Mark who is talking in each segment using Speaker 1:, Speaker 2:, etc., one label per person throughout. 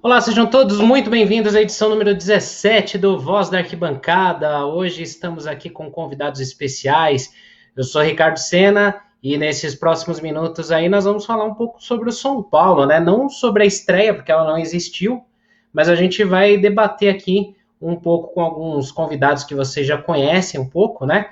Speaker 1: Olá, sejam todos muito bem-vindos à edição número 17 do Voz da Arquibancada. Hoje estamos aqui com convidados especiais. Eu sou Ricardo Sena e nesses próximos minutos aí nós vamos falar um pouco sobre o São Paulo, né? Não sobre a estreia, porque ela não existiu, mas a gente vai debater aqui um pouco com alguns convidados que vocês já conhecem um pouco, né?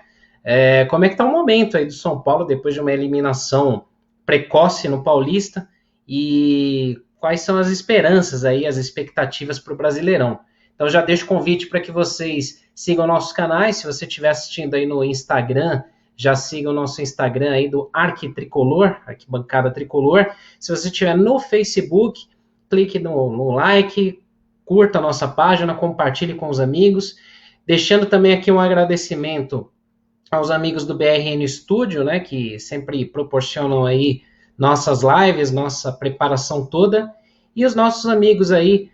Speaker 1: Como é que está o momento aí do São Paulo depois de uma eliminação precoce no Paulista e quais são as esperanças aí, as expectativas para o Brasileirão. Então já deixo o convite para que vocês sigam nossos canais, se você estiver assistindo aí no Instagram, já siga o nosso Instagram aí do Arquitricolor, Arquibancada Tricolor. Se você estiver no Facebook, clique no like, curta a nossa página, compartilhe com os amigos, deixando também aqui um agradecimento aos amigos do BRN Studio, né, que sempre proporcionam aí nossas lives, nossa preparação toda, e os nossos amigos aí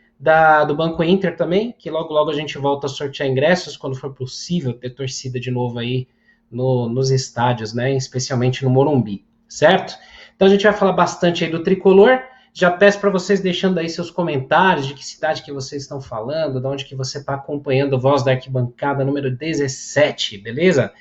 Speaker 1: do Banco Inter também, que logo logo a gente volta a sortear ingressos quando for possível ter torcida de novo aí nos estádios, né, especialmente no Morumbi, certo? Então a gente vai falar bastante aí do Tricolor. Já peço para vocês deixando aí seus comentários de que cidade que vocês estão falando, de onde que você está acompanhando o Voz da Arquibancada número 17, beleza?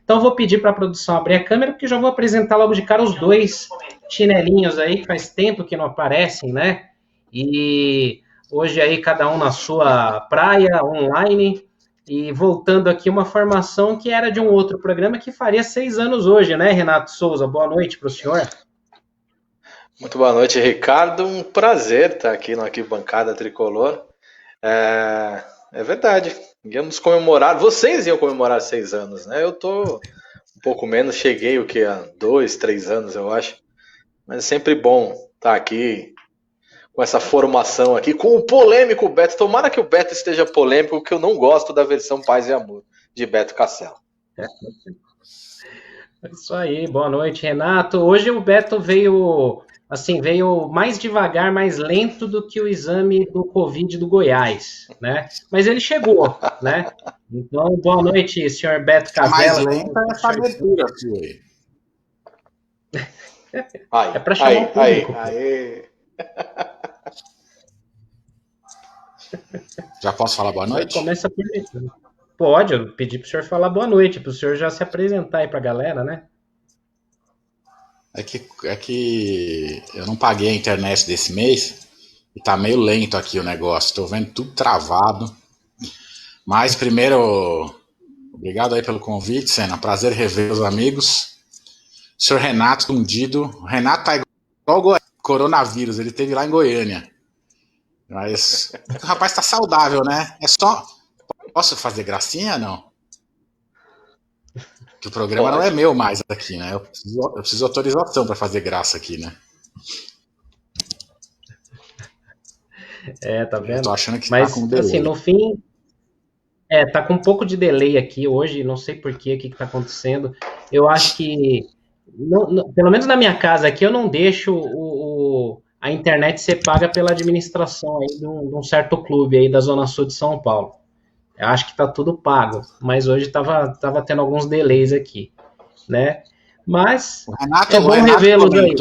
Speaker 1: Então eu vou pedir para a produção abrir a câmera, porque já vou apresentar logo de cara os dois chinelinhos aí, que faz tempo que não aparecem, né? E hoje aí cada um na sua praia, online, e voltando aqui uma formação que era de um outro programa que faria 6 anos hoje, né, Renato Souza? Boa noite para o senhor.
Speaker 2: Muito boa noite, Ricardo. Um prazer estar aqui no Arquibancada Tricolor. É verdade. Íamos comemorar, vocês iam comemorar 6 anos, né? Eu tô um pouco menos, cheguei o que há 2, 3 anos, eu acho. Mas é sempre bom estar aqui com essa formação aqui, com o polêmico Beto. Tomara que o Beto esteja polêmico, porque eu não gosto da versão Paz e Amor de Beto Castelo.
Speaker 1: É isso aí, boa noite, Renato. Hoje o Beto veio mais devagar, mais lento do que o exame do Covid do Goiás, né? Mas ele chegou, né? Então, boa noite, senhor Beto
Speaker 3: A mais
Speaker 1: Casella.
Speaker 3: lenta é essa abertura sua aí.
Speaker 1: É para chamar o público.
Speaker 3: Já posso falar boa noite?
Speaker 1: Começa apresentando. Pode, eu pedi para o senhor falar boa noite, para o senhor já se apresentar aí para a galera, né?
Speaker 3: É que eu não paguei a internet desse mês e tá meio lento aqui o negócio. Tô vendo tudo travado. Mas primeiro, obrigado aí pelo convite, Sena. Prazer rever os amigos. O senhor Renato Tundido. O Renato tá igual o coronavírus, ele teve lá em Goiânia. Mas o rapaz tá saudável, né? É só. Posso fazer gracinha ou não? Que o programa não é meu mais aqui, né? Eu preciso de autorização para fazer graça aqui, né?
Speaker 1: Tá vendo?
Speaker 3: Eu tô achando que
Speaker 1: mas,
Speaker 3: tá com
Speaker 1: assim,
Speaker 3: delay.
Speaker 1: no fim, tá com um pouco de delay aqui hoje, não sei por quê, o que está acontecendo. Eu acho que, pelo menos na minha casa aqui, eu não deixo a internet ser paga pela administração aí de um certo clube aí da Zona Sul de São Paulo. Eu acho que está tudo pago, mas hoje tava tendo alguns delays aqui, né? Mas é bom revê-los aí.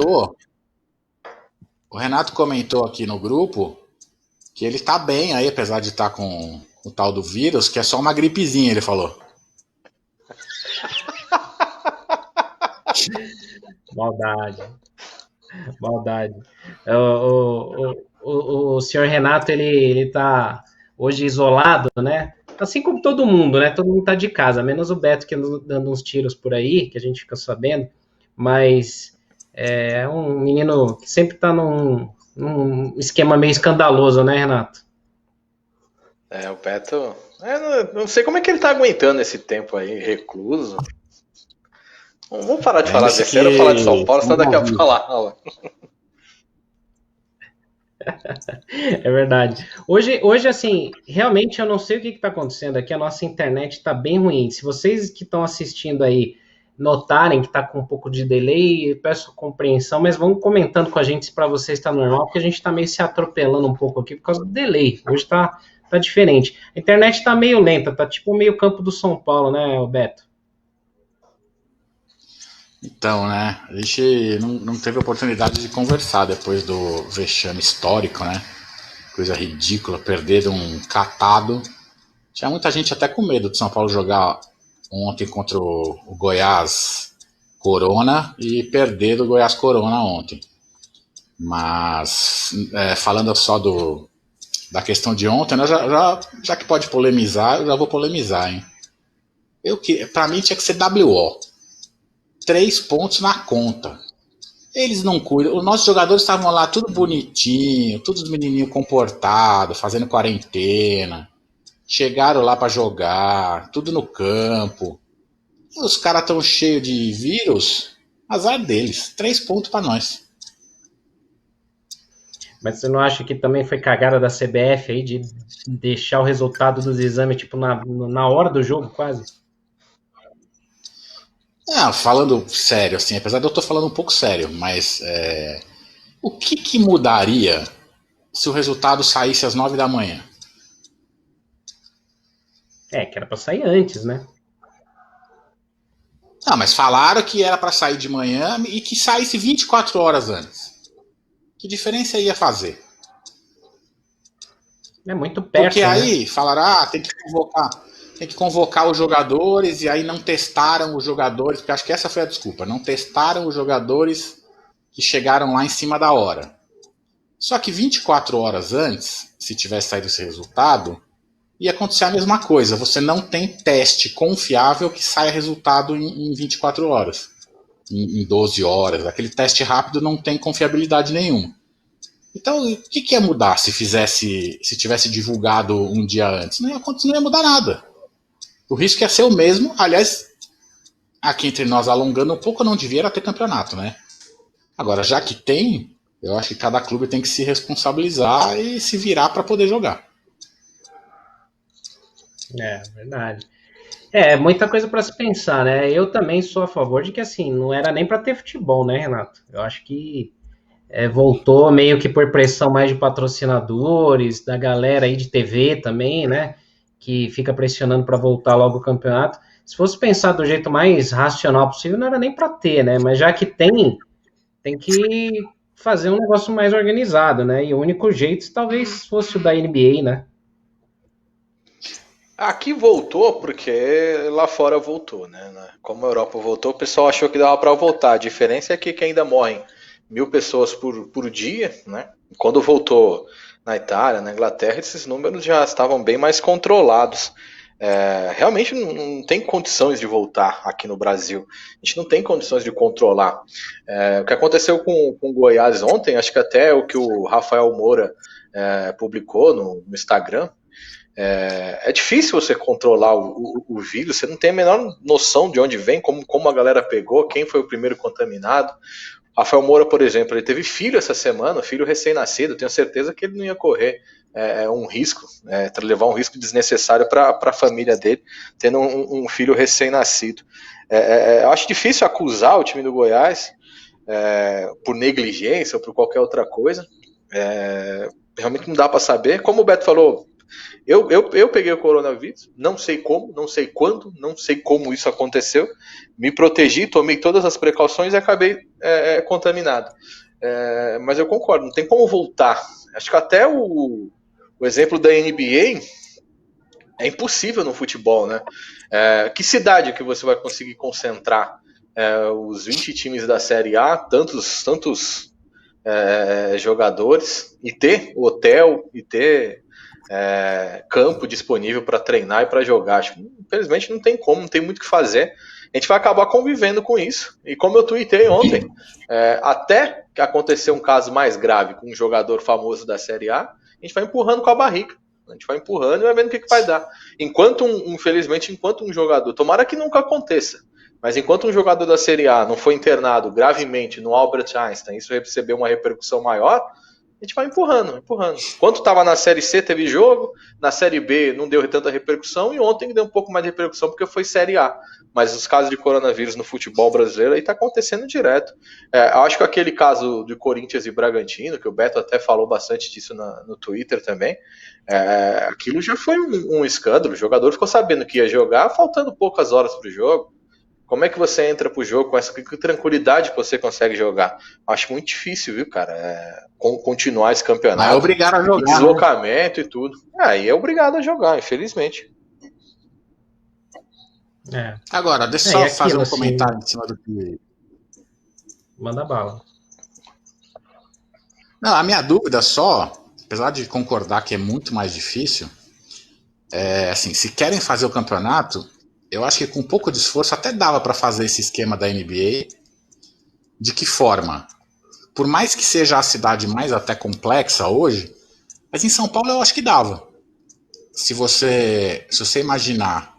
Speaker 3: O Renato comentou aqui no grupo que ele tá bem aí, apesar de estar com o tal do vírus, que é só uma gripezinha, ele falou.
Speaker 1: Maldade. O senhor Renato, ele tá hoje isolado, né? Assim como todo mundo, né? Todo mundo tá de casa, menos o Beto que anda dando uns tiros por aí, que a gente fica sabendo. Mas é um menino que sempre tá num esquema meio escandaloso, né, Renato?
Speaker 2: O Beto. Não sei como é que ele tá aguentando esse tempo aí, recluso. Vamos parar de falar besteira, falar de São Paulo, senão daqui a falar.
Speaker 1: É verdade. Hoje, assim, realmente eu não sei o que está acontecendo aqui. A nossa internet está bem ruim. Se vocês que estão assistindo aí notarem que está com um pouco de delay, peço compreensão, mas vão comentando com a gente se para vocês está normal, porque a gente está meio se atropelando um pouco aqui por causa do delay. Hoje tá diferente. A internet está meio lenta, tá tipo meio campo do São Paulo, né, Beto?
Speaker 3: Então, né? A gente não teve oportunidade de conversar depois do vexame histórico, né? Coisa ridícula, perder um catado. Tinha muita gente até com medo de São Paulo jogar ontem contra o Goiás Corona e perder do Goiás Corona ontem. Mas, falando só da questão de ontem, né, já que pode polemizar, eu já vou polemizar, hein? Pra mim tinha que ser WO. 3 pontos na conta. Eles não cuidam. Os nossos jogadores estavam lá tudo bonitinho, todos os menininhos comportados, fazendo quarentena. Chegaram lá para jogar, tudo no campo. E os caras tão cheios de vírus, azar deles. 3 pontos para nós.
Speaker 1: Mas você não acha que também foi cagada da CBF aí de deixar o resultado dos exames tipo na hora do jogo, quase?
Speaker 3: Falando sério, assim, apesar de eu estar falando um pouco sério, mas o que mudaria se o resultado saísse às 9 da manhã?
Speaker 1: Que era pra sair antes, né?
Speaker 3: Mas falaram que era para sair de manhã e que saísse 24 horas antes. Que diferença ia fazer?
Speaker 1: É muito perto,
Speaker 3: porque aí
Speaker 1: né?
Speaker 3: falaram, tem que convocar os jogadores, e aí não testaram os jogadores, porque acho que essa foi a desculpa, não testaram os jogadores que chegaram lá em cima da hora. Só que 24 horas antes, se tivesse saído esse resultado, ia acontecer a mesma coisa. Você não tem teste confiável que saia resultado em 24 horas, em 12 horas. Aquele teste rápido não tem confiabilidade nenhuma. Então, o que ia mudar se tivesse divulgado um dia antes? Não ia mudar nada. O risco ia ser o mesmo. Aliás, aqui entre nós, alongando um pouco, não devia ter campeonato, né? Agora, já que tem, eu acho que cada clube tem que se responsabilizar e se virar para poder jogar.
Speaker 1: Verdade. Muita coisa para se pensar, né? Eu também sou a favor de que, assim, não era nem para ter futebol, né, Renato? Eu acho que voltou meio que por pressão mais de patrocinadores, da galera aí de TV também, né? Que fica pressionando para voltar logo o campeonato. Se fosse pensar do jeito mais racional possível, não era nem para ter, né? Mas já que tem que fazer um negócio mais organizado, né? E o único jeito talvez fosse o da NBA, né?
Speaker 2: Aqui voltou porque lá fora voltou, né? Como a Europa voltou, o pessoal achou que dava para voltar. A diferença é que ainda morrem 1.000 pessoas por dia, né? Quando voltou na Itália, na Inglaterra, esses números já estavam bem mais controlados. Realmente não tem condições de voltar aqui no Brasil. A gente não tem condições de controlar. O que aconteceu com o Goiás ontem, acho que até o que o Rafael Moura publicou no Instagram, é difícil você controlar o vírus, você não tem a menor noção de onde vem, como a galera pegou, quem foi o primeiro contaminado. Rafael Moura, por exemplo, ele teve filho essa semana, filho recém-nascido, tenho certeza que ele não ia correr um risco, levar um risco desnecessário para a família dele, tendo um filho recém-nascido. Eu acho difícil acusar o time do Goiás por negligência ou por qualquer outra coisa. Realmente não dá para saber. Como o Beto falou, eu peguei o coronavírus, não sei como, não sei quando, não sei como isso aconteceu, me protegi, tomei todas as precauções e acabei contaminado. Mas eu concordo, não tem como voltar. Acho que até o exemplo da NBA é impossível no futebol, né? Que cidade que você vai conseguir concentrar os 20 times da Série A, tantos jogadores, e ter hotel, e ter campo disponível para treinar e para jogar? Acho que, infelizmente, não tem como, não tem muito o que fazer. A gente vai acabar convivendo com isso. E como eu tuitei ontem, até que acontecer um caso mais grave com um jogador famoso da Série A, a gente vai empurrando com a barriga. A gente vai empurrando e vai vendo o que vai dar. Infelizmente, enquanto um jogador, tomara que nunca aconteça, mas enquanto um jogador da Série A não foi internado gravemente no Albert Einstein, isso recebeu uma repercussão maior, a gente vai empurrando. Enquanto estava na Série C, teve jogo, na Série B não deu tanta repercussão, e ontem deu um pouco mais de repercussão porque foi Série A. Mas os casos de coronavírus no futebol brasileiro aí tá acontecendo direto. Acho que aquele caso de Corinthians e Bragantino, que o Beto até falou bastante disso no Twitter também, aquilo já foi um escândalo. O jogador ficou sabendo que ia jogar, faltando poucas horas para o jogo. Como é que você entra pro jogo com essa que tranquilidade que você consegue jogar? Acho muito difícil, viu, cara? Continuar esse campeonato.
Speaker 3: É obrigado a jogar.
Speaker 2: E deslocamento, né? E tudo. Aí é obrigado a jogar, infelizmente.
Speaker 3: Agora, deixa eu só fazer um comentário em cima do que.
Speaker 1: Manda bala.
Speaker 3: Não, a minha dúvida só, apesar de concordar que é muito mais difícil, assim, se querem fazer o campeonato, eu acho que com um pouco de esforço até dava para fazer esse esquema da NBA. De que forma? Por mais que seja a cidade mais até complexa hoje, mas em São Paulo eu acho que dava. Se você imaginar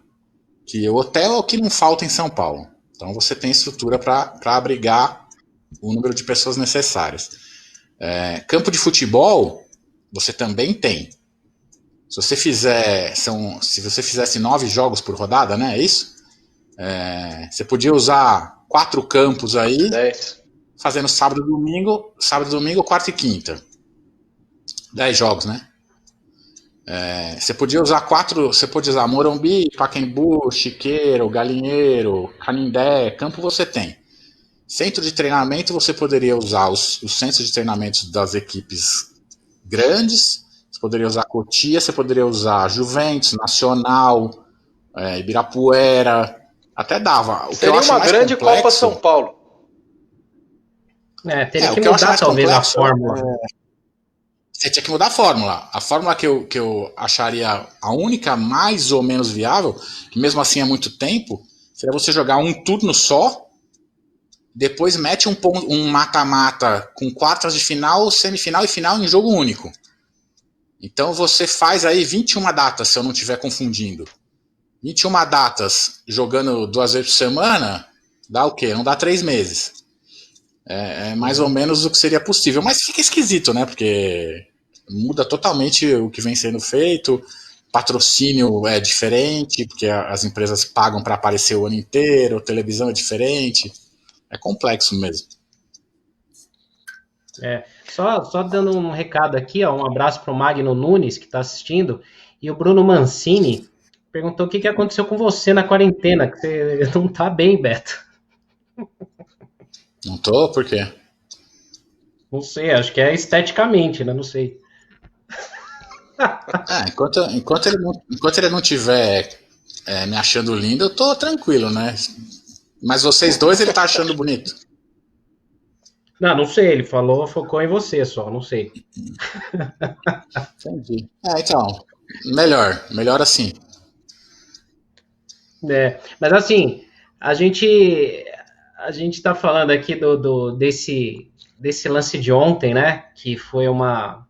Speaker 3: que o hotel é o que não falta em São Paulo, então você tem estrutura para abrigar o número de pessoas necessárias. Campo de futebol, você também tem. Se você fizesse 9 jogos por rodada, né? É isso? Você podia usar 4 campos aí,
Speaker 2: 10.
Speaker 3: Fazendo sábado, domingo, quarta e quinta. 10 jogos, né? Você podia usar 4. Você pode usar Morumbi, Pacaembu, Chiqueiro, Galinheiro, Canindé, campo você tem. Centro de treinamento, você poderia usar os centros de treinamento das equipes grandes. Você poderia usar Cotia, você poderia usar Juventus, Nacional, Ibirapuera, até dava.
Speaker 2: Seria uma grande Copa São Paulo.
Speaker 1: Teria que mudar talvez a fórmula.
Speaker 3: Você tinha que mudar a fórmula. A fórmula que eu acharia a única mais ou menos viável, que mesmo assim é muito tempo, seria você jogar um turno só, depois mete um mata-mata com quartas de final, semifinal e final em jogo único. Então você faz aí 21 datas, se eu não estiver confundindo. 21 datas jogando 2 vezes por semana, dá o quê? Não dá 3 meses. É mais ou menos o que seria possível. Mas fica esquisito, né? Porque muda totalmente o que vem sendo feito. Patrocínio é diferente, porque as empresas pagam para aparecer o ano inteiro, televisão é diferente. É complexo mesmo.
Speaker 1: Só dando um recado aqui, um abraço para o Magno Nunes, que está assistindo, e o Bruno Mancini perguntou o que aconteceu com você na quarentena, que você não tá bem, Beto.
Speaker 3: Não tô? Por quê?
Speaker 1: Não sei, acho que é esteticamente, né? Não sei.
Speaker 3: Enquanto ele não tiver me achando lindo, eu tô tranquilo, né? Mas vocês dois ele tá achando bonito.
Speaker 1: Não sei, ele focou em você só, não sei.
Speaker 3: Entendi. Então, melhor assim.
Speaker 1: Mas assim, a gente tá falando aqui desse lance de ontem, né? Que foi uma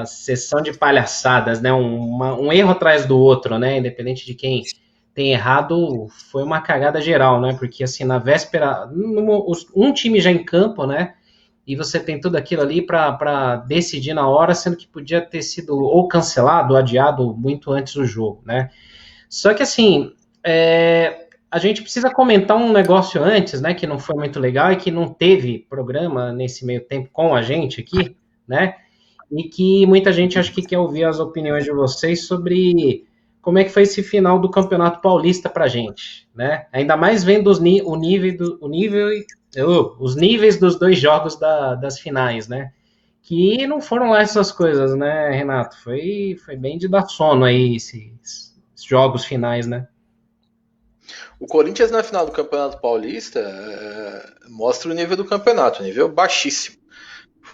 Speaker 1: sessão de palhaçadas, né? Um erro atrás do outro, né? Independente de quem tem errado, foi uma cagada geral, né? Porque assim, na véspera, um time já em campo, né? E você tem tudo aquilo ali para decidir na hora, sendo que podia ter sido ou cancelado ou adiado muito antes do jogo, né? Só que assim, a gente precisa comentar um negócio antes, né? Que não foi muito legal e que não teve programa nesse meio tempo com a gente aqui, né? E que muita gente acho que quer ouvir as opiniões de vocês sobre como é que foi esse final do Campeonato Paulista pra gente, né? Ainda mais vendo os níveis dos 2 jogos das finais, né? Que não foram lá essas coisas, né, Renato? Foi bem de dar sono aí esses jogos finais, né?
Speaker 2: O Corinthians na final do Campeonato Paulista mostra o nível do campeonato, nível baixíssimo.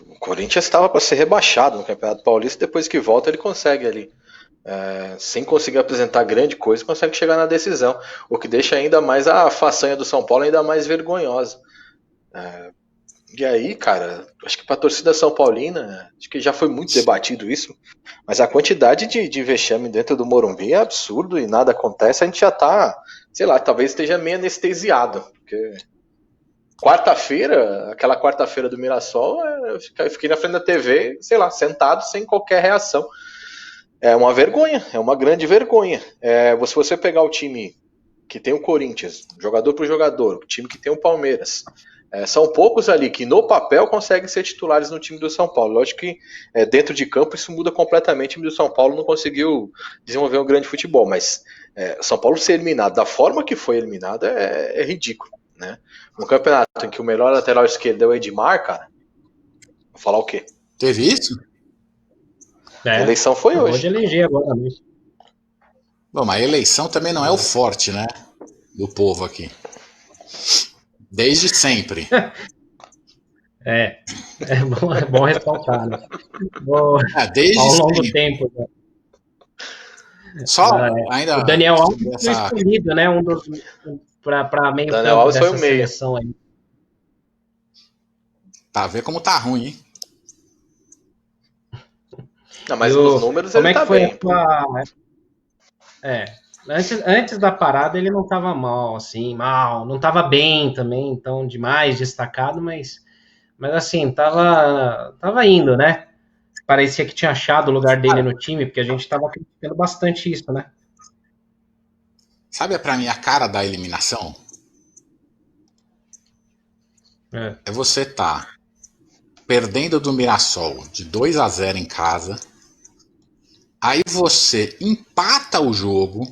Speaker 2: O Corinthians estava para ser rebaixado no Campeonato Paulista, depois que volta ele consegue ali, sem conseguir apresentar grande coisa, consegue chegar na decisão, o que deixa ainda mais a façanha do São Paulo ainda mais vergonhosa. E aí, cara, acho que para a torcida São Paulina, acho que já foi muito debatido isso, mas a quantidade de vexame dentro do Morumbi é absurdo e nada acontece, a gente já tá, sei lá, talvez esteja meio anestesiado, porque aquela quarta-feira do Mirassol, eu fiquei na frente da TV, sei lá, sentado sem qualquer reação. É uma vergonha, é uma grande vergonha. Se você pegar o time que tem o Corinthians, jogador por jogador, o time que tem o Palmeiras, são poucos ali que no papel conseguem ser titulares no time do São Paulo. Lógico que dentro de campo isso muda completamente. O time do São Paulo não conseguiu desenvolver um grande futebol, mas São Paulo ser eliminado da forma que foi eliminado é ridículo, né? Um campeonato em que o melhor lateral esquerdo é o Edmar, cara, vou falar o quê?
Speaker 3: Teve isso?
Speaker 2: A eleição foi hoje.
Speaker 1: Pode eleger agora mesmo.
Speaker 3: Bom, mas a eleição também não é o forte, né? Do povo aqui. Desde sempre.
Speaker 1: É bom ressaltar, né?
Speaker 3: Desde
Speaker 1: ao longo do
Speaker 3: sempre.
Speaker 1: tempo. Né?
Speaker 3: Só ainda.
Speaker 1: O Daniel Alves foi escolhido, né? Um dos para meio
Speaker 2: Daniel Alves
Speaker 1: dessa
Speaker 2: foi o meio.
Speaker 1: seleção aí.
Speaker 3: Tá, vê como tá ruim, hein?
Speaker 2: Não, mas nos números ele tá bem.
Speaker 1: Antes da parada ele não estava mal, não estava bem também, então demais destacado, mas assim, tava indo, né? Parecia que tinha achado o lugar dele no time, porque a gente estava criticando bastante isso, né?
Speaker 3: Sabe pra mim a cara da eliminação? É você tá perdendo do Mirassol de 2-0 em casa, aí você empata o jogo,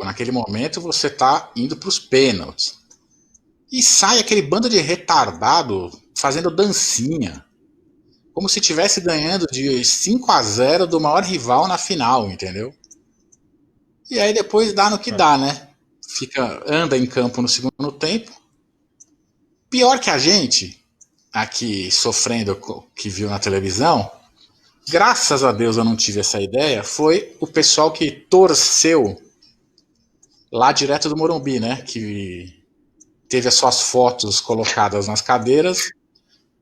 Speaker 3: naquele momento você tá indo pros pênaltis. E sai aquele bando de retardado fazendo dancinha. Como se estivesse ganhando de 5-0 do maior rival na final, entendeu? E aí depois dá no que dá, né? Anda em campo no segundo tempo. Pior que a gente, aqui sofrendo que viu na televisão, graças a Deus eu não tive essa ideia, foi o pessoal que torceu lá direto do Morumbi, né? Que teve as suas fotos colocadas nas cadeiras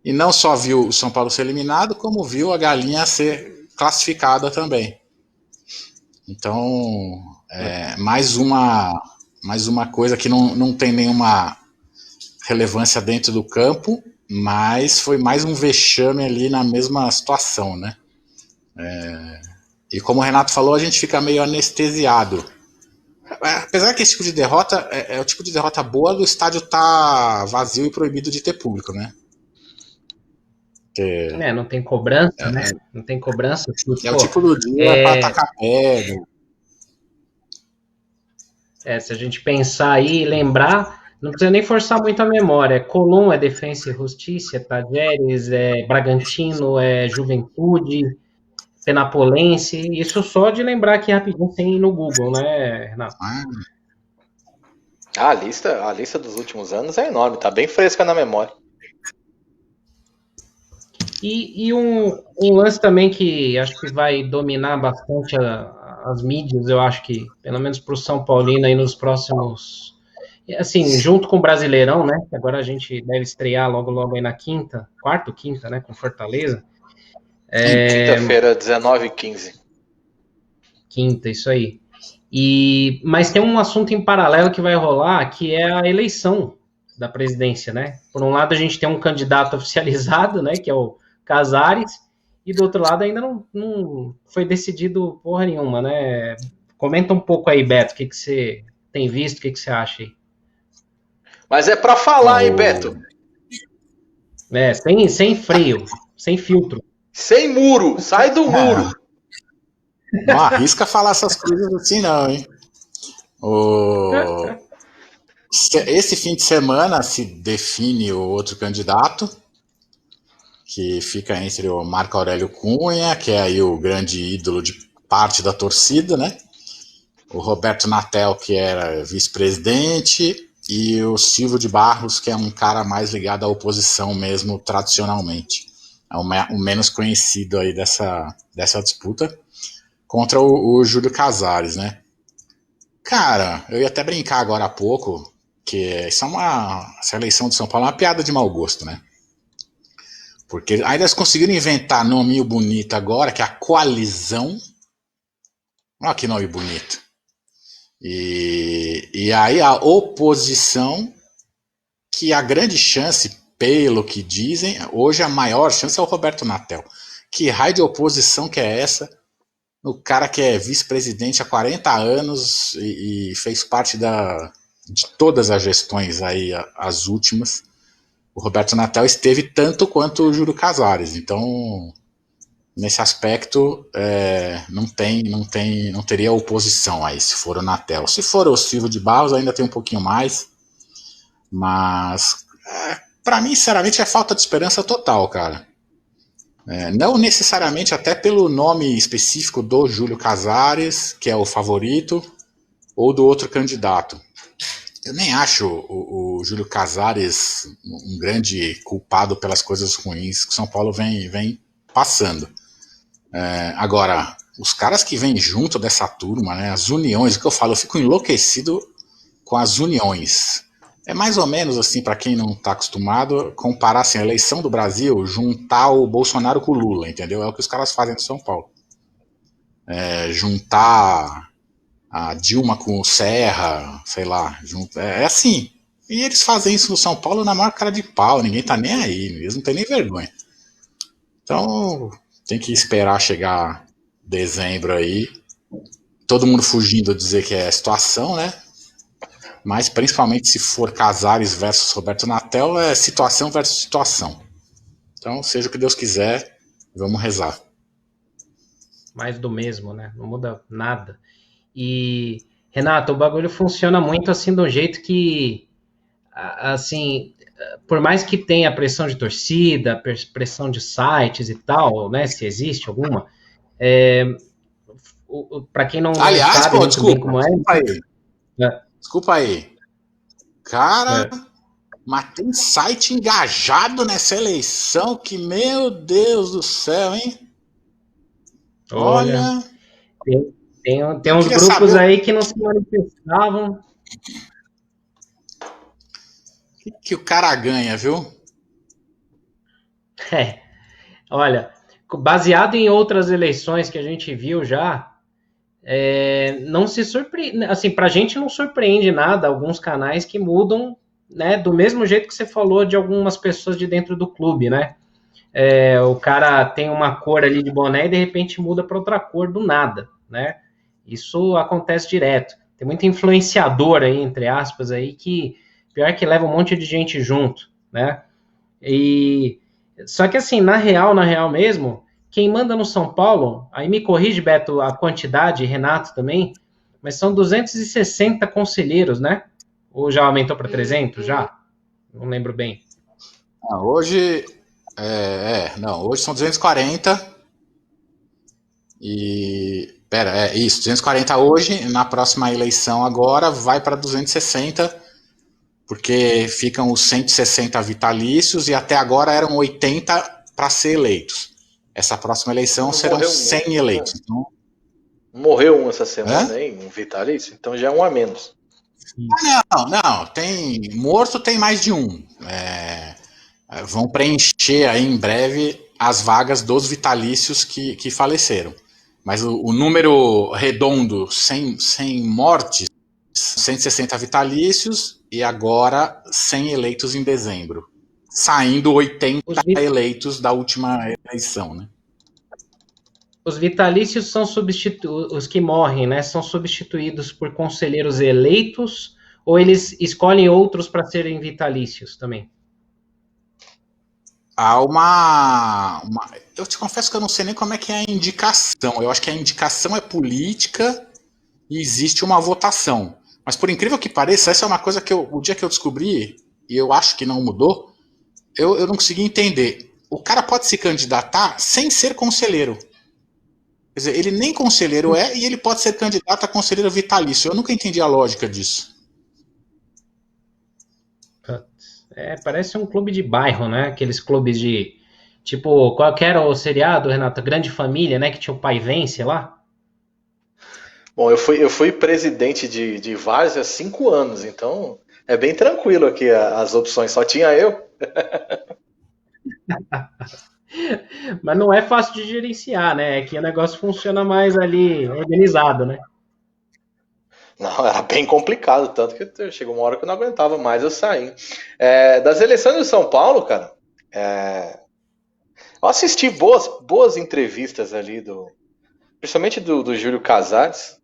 Speaker 3: e não só viu o São Paulo ser eliminado, como viu a galinha ser classificada também. Então, mais uma coisa que não tem nenhuma relevância dentro do campo, mas foi mais um vexame ali na mesma situação, né? E como o Renato falou, a gente fica meio anestesiado. Apesar que esse tipo de derrota é o tipo de derrota boa do estádio tá vazio e proibido de ter público, né?
Speaker 1: Não tem cobrança, né? Não tem cobrança.
Speaker 3: É o tipo do dia pra atacar pedra.
Speaker 1: Se a gente pensar aí e lembrar, não precisa nem forçar muito a memória. Colón é Defensa e Justiça, é Tajeres, é Bragantino, é Juventude, Penapolense. Isso só de lembrar aqui rapidinho sem ir no Google, né, Renato?
Speaker 2: A lista dos últimos anos é enorme, tá bem fresca na memória.
Speaker 1: E um lance também que acho que vai dominar bastante as mídias, eu acho que, pelo menos para o São Paulino aí nos próximos... Assim, junto com o Brasileirão, né? Que agora a gente deve estrear logo aí na quarta ou quinta, né? Com Fortaleza.
Speaker 2: Quinta-feira, 19h15.
Speaker 1: Quinta, isso aí. Mas tem um assunto em paralelo que vai rolar, que é a eleição da presidência, né? Por um lado, a gente tem um candidato oficializado, né? Que é o Casares, e do outro lado ainda não foi decidido porra nenhuma, né? Comenta um pouco aí, Beto, o que você tem visto, o que você acha aí?
Speaker 2: Mas é pra falar, hein, Beto?
Speaker 1: Sem freio, sem filtro.
Speaker 2: Sem muro, sai do muro.
Speaker 3: Não arrisca falar essas coisas assim não, hein? Esse fim de semana se define o outro candidato, que fica entre o Marco Aurélio Cunha, que é aí o grande ídolo de parte da torcida, né? O Roberto Natel, que era vice-presidente, e o Silvio de Barros, que é um cara mais ligado à oposição mesmo, tradicionalmente. É o menos conhecido aí dessa disputa, contra o Júlio Casares, né? Cara, eu ia até brincar agora há pouco, que essa eleição de São Paulo é uma piada de mau gosto, né? Porque ainda eles conseguiram inventar nominho bonito agora, que é a coalizão. Olha que nome bonito. E aí a oposição, que a grande chance, pelo que dizem, hoje a maior chance é o Roberto Natel. Que raio de oposição que é essa? O cara que é vice-presidente há 40 anos e fez parte de todas as gestões aí, as últimas. O Roberto Natel esteve tanto quanto o Júlio Casares. Então, nesse aspecto, não teria oposição aí, se for o Natel. Se for o Silvio de Barros, ainda tem um pouquinho mais, mas para mim, sinceramente, é falta de esperança total, cara. Não necessariamente até pelo nome específico do Júlio Casares, que é o favorito, ou do outro candidato. Eu nem acho o Júlio Casares um grande culpado pelas coisas ruins que São Paulo vem passando. Agora, os caras que vêm junto dessa turma, né, as uniões, o que eu falo, eu fico enlouquecido com as uniões. É mais ou menos assim, para quem não está acostumado, comparar assim, a eleição do Brasil, juntar o Bolsonaro com o Lula, entendeu? É o que os caras fazem no São Paulo. Juntar a Dilma com o Serra, sei lá, é assim. E eles fazem isso no São Paulo na maior cara de pau, ninguém tá nem aí, eles não tem nem vergonha. Então, tem que esperar chegar dezembro aí, todo mundo fugindo dizer que é situação, né? Mas principalmente se for Casares versus Roberto Natel, é situação versus situação. Então, seja o que Deus quiser, vamos rezar.
Speaker 1: Mais do mesmo, né? Não muda nada. E, Renato, o bagulho funciona muito assim de um jeito que, assim, por mais que tenha pressão de torcida, pressão de sites e tal, né? Se existe alguma, para quem não
Speaker 3: Aliás,
Speaker 1: sabe muito bem como é.
Speaker 3: Desculpa aí. Cara, mas tem site engajado nessa eleição que, meu Deus do céu, hein?
Speaker 1: Olha, tem uns grupos aí que não se manifestavam.
Speaker 3: Que o cara ganha, viu?
Speaker 1: Olha, baseado em outras eleições que a gente viu já, não se surpreende, assim, pra gente não surpreende nada alguns canais que mudam, né, do mesmo jeito que você falou de algumas pessoas de dentro do clube, né? O cara tem uma cor ali de boné e de repente muda para outra cor do nada, né? Isso acontece direto. Tem muito influenciador aí, entre aspas, aí, que pior que leva um monte de gente junto, né? Só que assim, na real mesmo, quem manda no São Paulo, aí me corrige, Beto, a quantidade, Renato também, mas são 260 conselheiros, né? Ou já aumentou para 300? Já? Não lembro bem.
Speaker 3: Hoje, hoje são 240 e... isso, 240 hoje, na próxima eleição agora vai para 260, porque ficam os 160 vitalícios e até agora eram 80 para ser eleitos. Essa próxima eleição serão 100 eleitos. Então...
Speaker 2: Morreu um essa semana, hein? Um vitalício, então já é um a menos.
Speaker 3: Não, tem morto, tem mais de um. Vão preencher aí em breve as vagas dos vitalícios que faleceram. Mas o número redondo, sem mortes, 160 vitalícios e agora 100 eleitos em dezembro. Saindo 80 eleitos da última eleição, né?
Speaker 1: Os vitalícios são os que morrem, né? São substituídos por conselheiros eleitos ou eles escolhem outros para serem vitalícios também?
Speaker 3: Há eu te confesso que eu não sei nem como é que é a indicação. Eu acho que a indicação é política e existe uma votação. Mas por incrível que pareça, essa é uma coisa que o dia que eu descobri, e eu acho que não mudou, eu não consegui entender. O cara pode se candidatar sem ser conselheiro. Quer dizer, ele nem conselheiro e ele pode ser candidato a conselheiro vitalício. Eu nunca entendi a lógica disso.
Speaker 1: Parece um clube de bairro, né? Aqueles clubes de... Tipo, qual que era o seriado, Renato? Grande Família, né? Que tinha o Pai Vence lá.
Speaker 2: Bom, eu fui presidente de várzea há 5 anos, então é bem tranquilo aqui as opções, só tinha eu.
Speaker 1: Mas não é fácil de gerenciar, né? É que o negócio funciona mais ali organizado, né?
Speaker 2: Não, era bem complicado, tanto que chegou uma hora que eu não aguentava mais, eu saí. Das eleições de São Paulo, cara, eu assisti boas entrevistas ali, principalmente do Júlio Casares.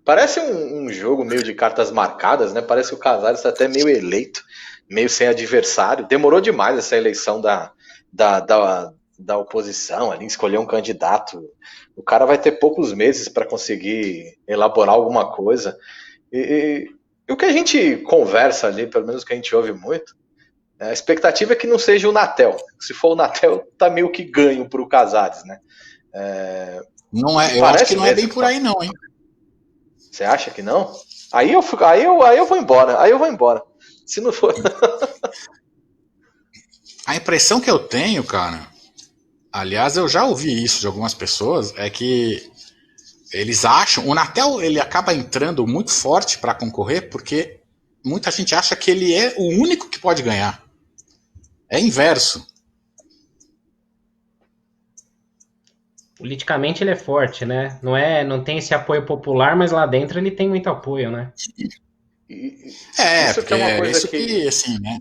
Speaker 2: Parece um jogo meio de cartas marcadas, né? Parece que o Casares está até meio eleito, meio sem adversário. Demorou demais essa eleição da oposição ali, escolher um candidato, o cara vai ter poucos meses para conseguir elaborar alguma coisa. E o que a gente conversa ali, pelo menos o que a gente ouve muito, a expectativa é que não seja o Natel. Se for o Natel, tá meio que ganho pro Casares, né?
Speaker 3: Não é, eu acho que não é bem por aí não, hein?
Speaker 2: Você acha que não? Aí eu vou embora. Aí eu vou embora. Se não for.
Speaker 3: A impressão que eu tenho, cara, aliás, eu já ouvi isso de algumas pessoas, é que eles acham, o Natel ele acaba entrando muito forte para concorrer porque muita gente acha que ele é o único que pode ganhar. É inverso.
Speaker 1: Politicamente ele é forte, né? Não tem esse apoio popular, mas lá dentro ele tem muito apoio, né?
Speaker 2: Isso que é uma coisa
Speaker 3: que assim, né?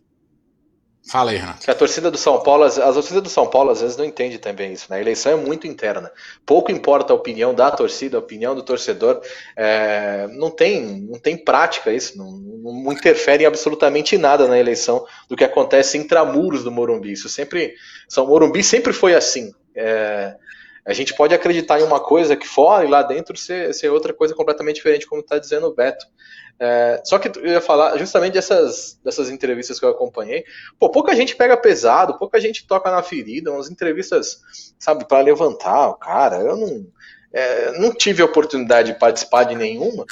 Speaker 3: Fala aí, Renato.
Speaker 2: Que a torcida do São Paulo, as torcidas do São Paulo às vezes não entendem também isso, né? A eleição é muito interna. Pouco importa a opinião da torcida, a opinião do torcedor. Não tem prática isso, não interfere em absolutamente nada na eleição do que acontece intramuros do Morumbi. São Morumbi sempre foi assim. A gente pode acreditar em uma coisa que fora e lá dentro ser outra coisa completamente diferente, como está dizendo o Beto. Só que eu ia falar justamente dessas entrevistas que eu acompanhei. Pô, pouca gente pega pesado, pouca gente toca na ferida, umas entrevistas, sabe, para levantar o cara. Eu não tive a oportunidade de participar de nenhuma,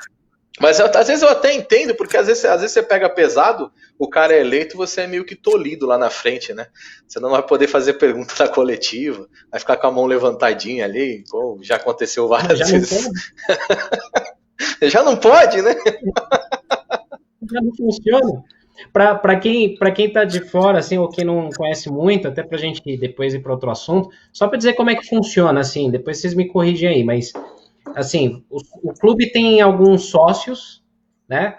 Speaker 2: mas às vezes eu até entendo, porque às vezes você pega pesado, o cara é eleito, você é meio que tolhido lá na frente, né? Você não vai poder fazer pergunta na coletiva, vai ficar com a mão levantadinha ali, como já aconteceu várias vezes. Já não pode, né?
Speaker 1: Já não funciona. Para quem tá de fora, assim, ou quem não conhece muito, até pra gente depois ir para outro assunto, só para dizer como é que funciona, assim, depois vocês me corrigem aí, mas, assim, o clube tem alguns sócios, né?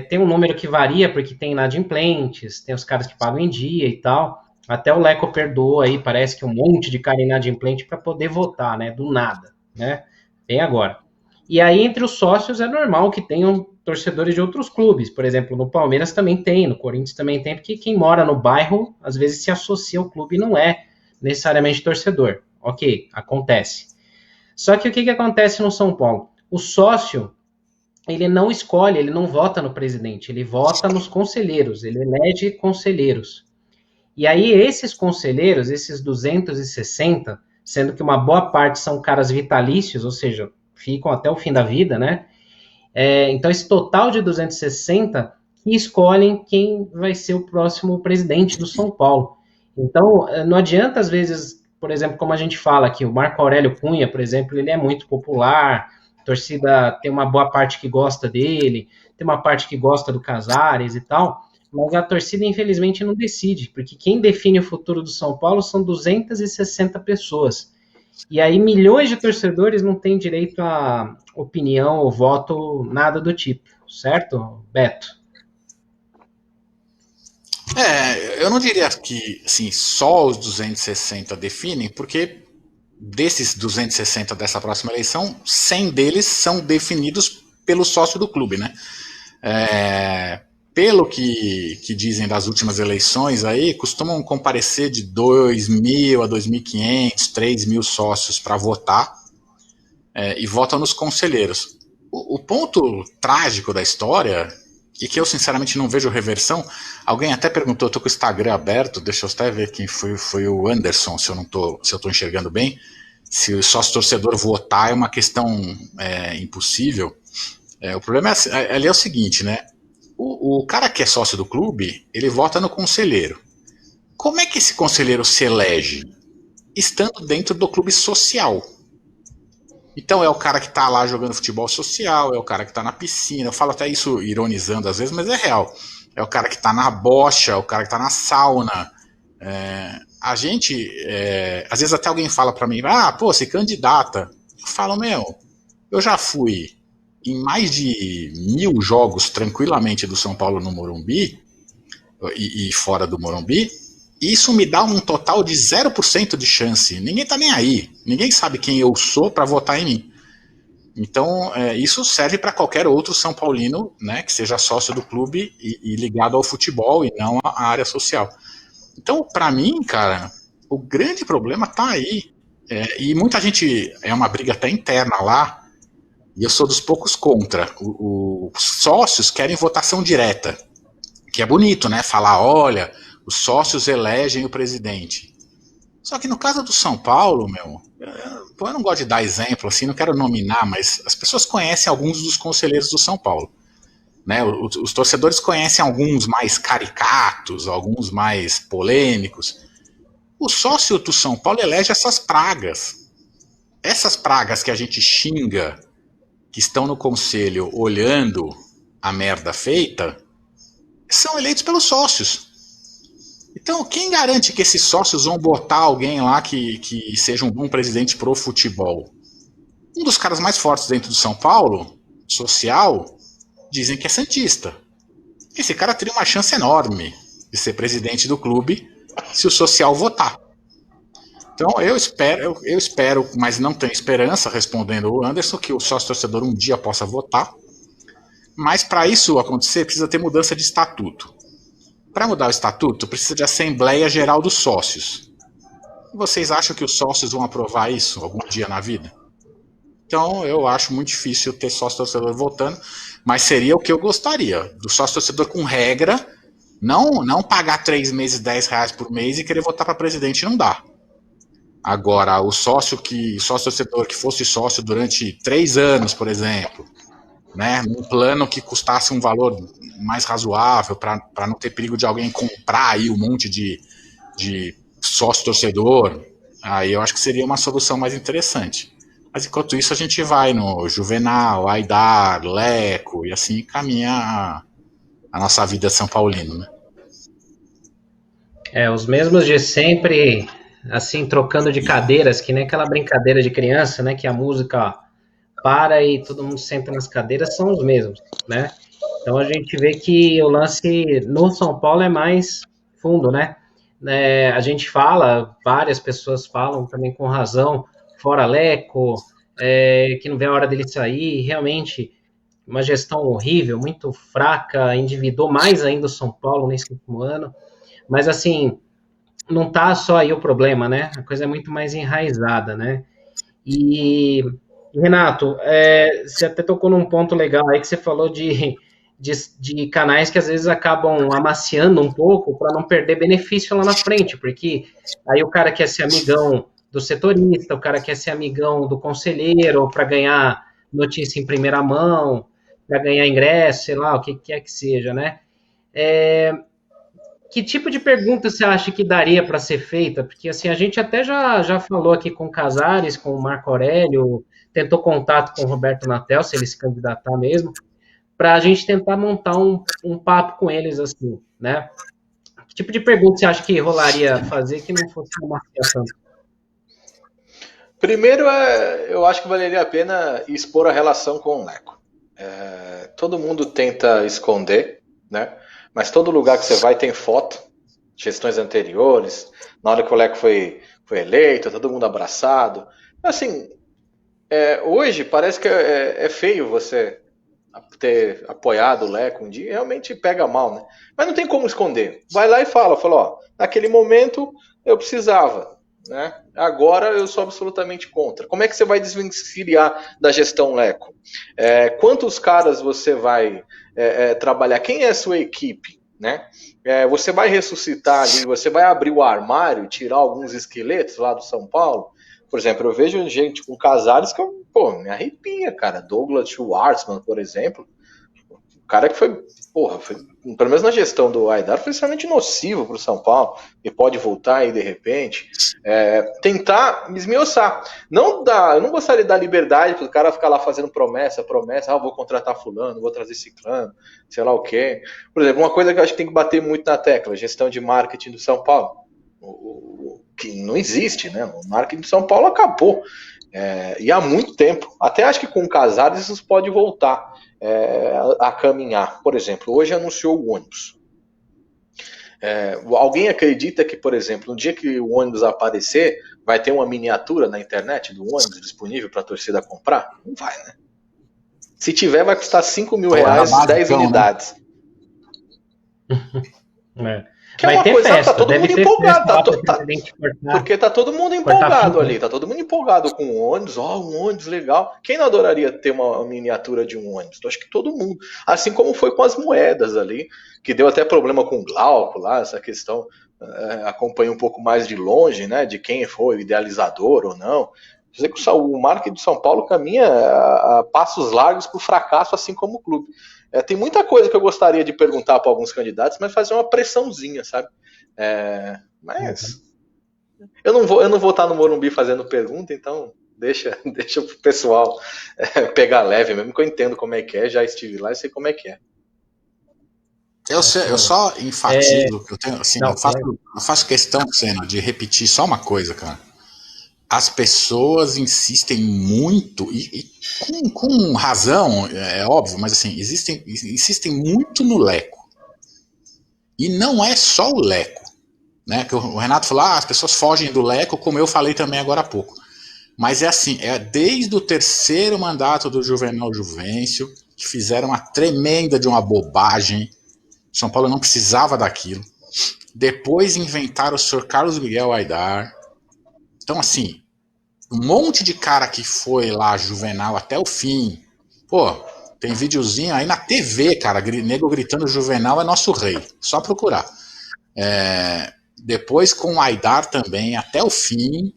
Speaker 1: Tem um número que varia, porque tem inadimplentes, tem os caras que pagam em dia e tal. Até o Leco perdoou aí, parece que um monte de cara inadimplente para poder votar, né? Do nada, né? Bem agora. E aí, entre os sócios, é normal que tenham torcedores de outros clubes. Por exemplo, no Palmeiras também tem, no Corinthians também tem, porque quem mora no bairro, às vezes se associa ao clube e não é necessariamente torcedor. Ok, acontece. Só que o que acontece no São Paulo? O sócio, ele não escolhe, ele não vota no presidente, ele vota nos conselheiros, ele elege conselheiros. E aí, esses conselheiros, esses 260, sendo que uma boa parte são caras vitalícios, ou seja, ficam até o fim da vida, né? Então, esse total de 260 que escolhem quem vai ser o próximo presidente do São Paulo. Então, não adianta, às vezes, por exemplo, como a gente fala aqui, o Marco Aurélio Cunha, por exemplo, ele é muito popular, a torcida tem uma boa parte que gosta dele, tem uma parte que gosta do Casares e tal, mas a torcida, infelizmente, não decide, porque quem define o futuro do São Paulo são 260 pessoas. E aí milhões de torcedores não têm direito a opinião ou voto, nada do tipo, certo, Beto?
Speaker 3: Eu não diria que assim, só os 260 definem, porque desses 260 dessa próxima eleição, 100 deles são definidos pelo sócio do clube, né? Pelo que dizem das últimas eleições aí, costumam comparecer de 2.000 a 2.500, 3.000 sócios para votar, e votam nos conselheiros. O ponto trágico da história, e que eu sinceramente não vejo reversão, alguém até perguntou, eu estou com o Instagram aberto, deixa eu até ver quem foi o Anderson, se eu estou enxergando bem, se o sócio torcedor votar é uma questão impossível. O problema ali é o seguinte, né? O cara que é sócio do clube, ele vota no conselheiro. Como é que esse conselheiro se elege? Estando dentro do clube social. Então é o cara que está lá jogando futebol social, é o cara que está na piscina, eu falo até isso ironizando às vezes, mas é real. É o cara que está na bocha, é o cara que está na sauna. A gente, às vezes até alguém fala para mim, se candidata. Eu falo, eu já fui em mais de 1.000 jogos tranquilamente do São Paulo no Morumbi e fora do Morumbi, e isso me dá um total de 0% de chance. Ninguém tá nem aí, ninguém sabe quem eu sou para votar em mim. Então isso serve para qualquer outro São Paulino, né, que seja sócio do clube e ligado ao futebol e não à área social. Então, para mim, cara, O grande problema está aí. E muita gente, é uma briga até interna lá, e eu sou dos poucos contra. Os sócios querem votação direta, que é bonito, né? Falar, olha, os sócios elegem o presidente. Só que no caso do São Paulo, eu não gosto de dar exemplo, assim, não quero nominar, mas as pessoas conhecem alguns dos conselheiros do São Paulo. Né? Os torcedores conhecem alguns mais caricatos, alguns mais polêmicos. O sócio do São Paulo elege essas pragas. Essas pragas que a gente xinga, que estão no conselho olhando a merda feita, são eleitos pelos sócios. Então, quem garante que esses sócios vão botar alguém lá que seja um bom presidente pro futebol? Um dos caras mais fortes dentro do São Paulo, social, dizem que é santista. Esse cara teria uma chance enorme de ser presidente do clube se o social votar. Então eu espero, mas não tenho esperança, respondendo o Anderson, que o sócio-torcedor um dia possa votar. Mas para isso acontecer, precisa ter mudança de estatuto. Para mudar o estatuto, precisa de Assembleia Geral dos Sócios. Vocês acham que os sócios vão aprovar isso algum dia na vida? Então eu acho muito difícil ter sócio-torcedor votando, mas seria o que eu gostaria, do sócio-torcedor com regra, não pagar 3 meses R$10 por mês e querer votar para presidente, não dá. Agora, o sócio-torcedor que fosse sócio durante 3 anos, por exemplo, né, num plano que custasse um valor mais razoável, para não ter perigo de alguém comprar aí um monte de sócio-torcedor, aí eu acho que seria uma solução mais interessante. Mas enquanto isso a gente vai no Juvenal, Aidar, Leco, e assim caminha a nossa vida São Paulino, né?
Speaker 1: Os mesmos de sempre, assim, trocando de cadeiras, que nem aquela brincadeira de criança, né, que a música para e todo mundo senta nas cadeiras, são os mesmos, né? Então a gente vê que o lance no São Paulo é mais fundo, né? A gente fala, várias pessoas falam também com razão, fora Leco, que não vê a hora dele sair, realmente uma gestão horrível, muito fraca, endividou mais ainda o São Paulo nesse último ano, mas assim, não tá só aí o problema, né? A coisa é muito mais enraizada, né? E, Renato, você até tocou num ponto legal aí que você falou de canais que às vezes acabam amaciando um pouco para não perder benefício lá na frente, porque aí o cara quer ser amigão do setorista, o cara quer ser amigão do conselheiro para ganhar notícia em primeira mão, para ganhar ingresso, sei lá, o que quer que seja, né? Que tipo de pergunta você acha que daria para ser feita? Porque assim, a gente até já falou aqui com o Casares, com o Marco Aurélio, tentou contato com o Roberto Natel, se ele se candidatar mesmo, para a gente tentar montar um papo com eles, assim, né? Que tipo de pergunta você acha que rolaria fazer que não fosse uma maciação?
Speaker 2: Primeiro, eu acho que valeria a pena expor a relação com o Leco. Todo mundo tenta esconder, né? Mas todo lugar que você vai tem foto, gestões anteriores, na hora que o Leco foi eleito, todo mundo abraçado. Assim, hoje parece que é feio você ter apoiado o Leco um dia, realmente pega mal, né? Mas não tem como esconder. Vai lá e fala, ó, naquele momento eu precisava, né? Agora eu sou absolutamente contra. Como é que você vai desvencilhar da gestão Leco? Quantos caras você vai trabalhar? Quem é a sua equipe, né? Você vai ressuscitar ali, você vai abrir o armário, tirar alguns esqueletos lá do São Paulo? Por exemplo, eu vejo gente com Casares que me arrepia, cara. Douglas Schwartzman, por exemplo. O cara que foi, pelo menos na gestão do Aidar, foi extremamente nocivo pro São Paulo. E pode voltar aí de repente. Tentar esmiuçar. Eu não gostaria de dar liberdade pro cara ficar lá fazendo promessa. Vou contratar fulano, vou trazer ciclano, sei lá o quê. Por exemplo, uma coisa que eu acho que tem que bater muito na tecla, gestão de marketing do São Paulo. Que não existe, né? O marketing de São Paulo acabou. E há muito tempo. Até acho que com o Casares isso pode voltar a caminhar. Por exemplo, hoje anunciou o ônibus. Alguém acredita que, por exemplo, no dia que o ônibus aparecer, vai ter uma miniatura na internet do ônibus disponível para a torcida comprar? Não vai, né? Se tiver, vai custar R$5.000, 10 unidades. Que é
Speaker 1: Vai
Speaker 2: uma
Speaker 1: ter
Speaker 2: coisa,
Speaker 1: festa,
Speaker 2: tá todo
Speaker 1: deve
Speaker 2: mundo
Speaker 1: ter
Speaker 2: empolgado,
Speaker 1: festa lá pro presidente
Speaker 2: porque tá todo mundo
Speaker 1: cortar
Speaker 2: empolgado
Speaker 1: fita.
Speaker 2: ali, tá todo mundo empolgado com o ônibus, um ônibus legal. Quem não adoraria ter uma miniatura de um ônibus? Eu acho que todo mundo. Assim como foi com as moedas ali, que deu até problema com o Glauco lá, essa questão. Acompanha um pouco mais de longe, né, de quem foi o idealizador ou não. Dizer que o marketing de São Paulo caminha a passos largos para o fracasso, assim como o clube. Tem muita coisa que eu gostaria de perguntar para alguns candidatos, mas fazer uma pressãozinha, sabe? Mas eu não vou estar no Morumbi fazendo pergunta, então deixa o pessoal pegar leve mesmo, que eu entendo como é que é, já estive lá e sei como é que é.
Speaker 3: Eu só enfatizo, eu tenho, assim, eu faço questão, Senna, de repetir só uma coisa, cara. As pessoas insistem muito, e com razão, é óbvio, mas assim, insistem muito no Leco. E não é só o Leco, né? Que o Renato falou, as pessoas fogem do Leco, como eu falei também agora há pouco. Mas é assim, desde o terceiro mandato do Juvenal Juvencio, que fizeram uma tremenda de uma bobagem. São Paulo não precisava daquilo. Depois inventaram o Sr. Carlos Miguel Aidar. Então, assim, um monte de cara que foi lá Juvenal até o fim. Pô, tem videozinho aí na TV, cara, nego gritando Juvenal é nosso rei. Só procurar. Depois com o Aidar também, até o fim.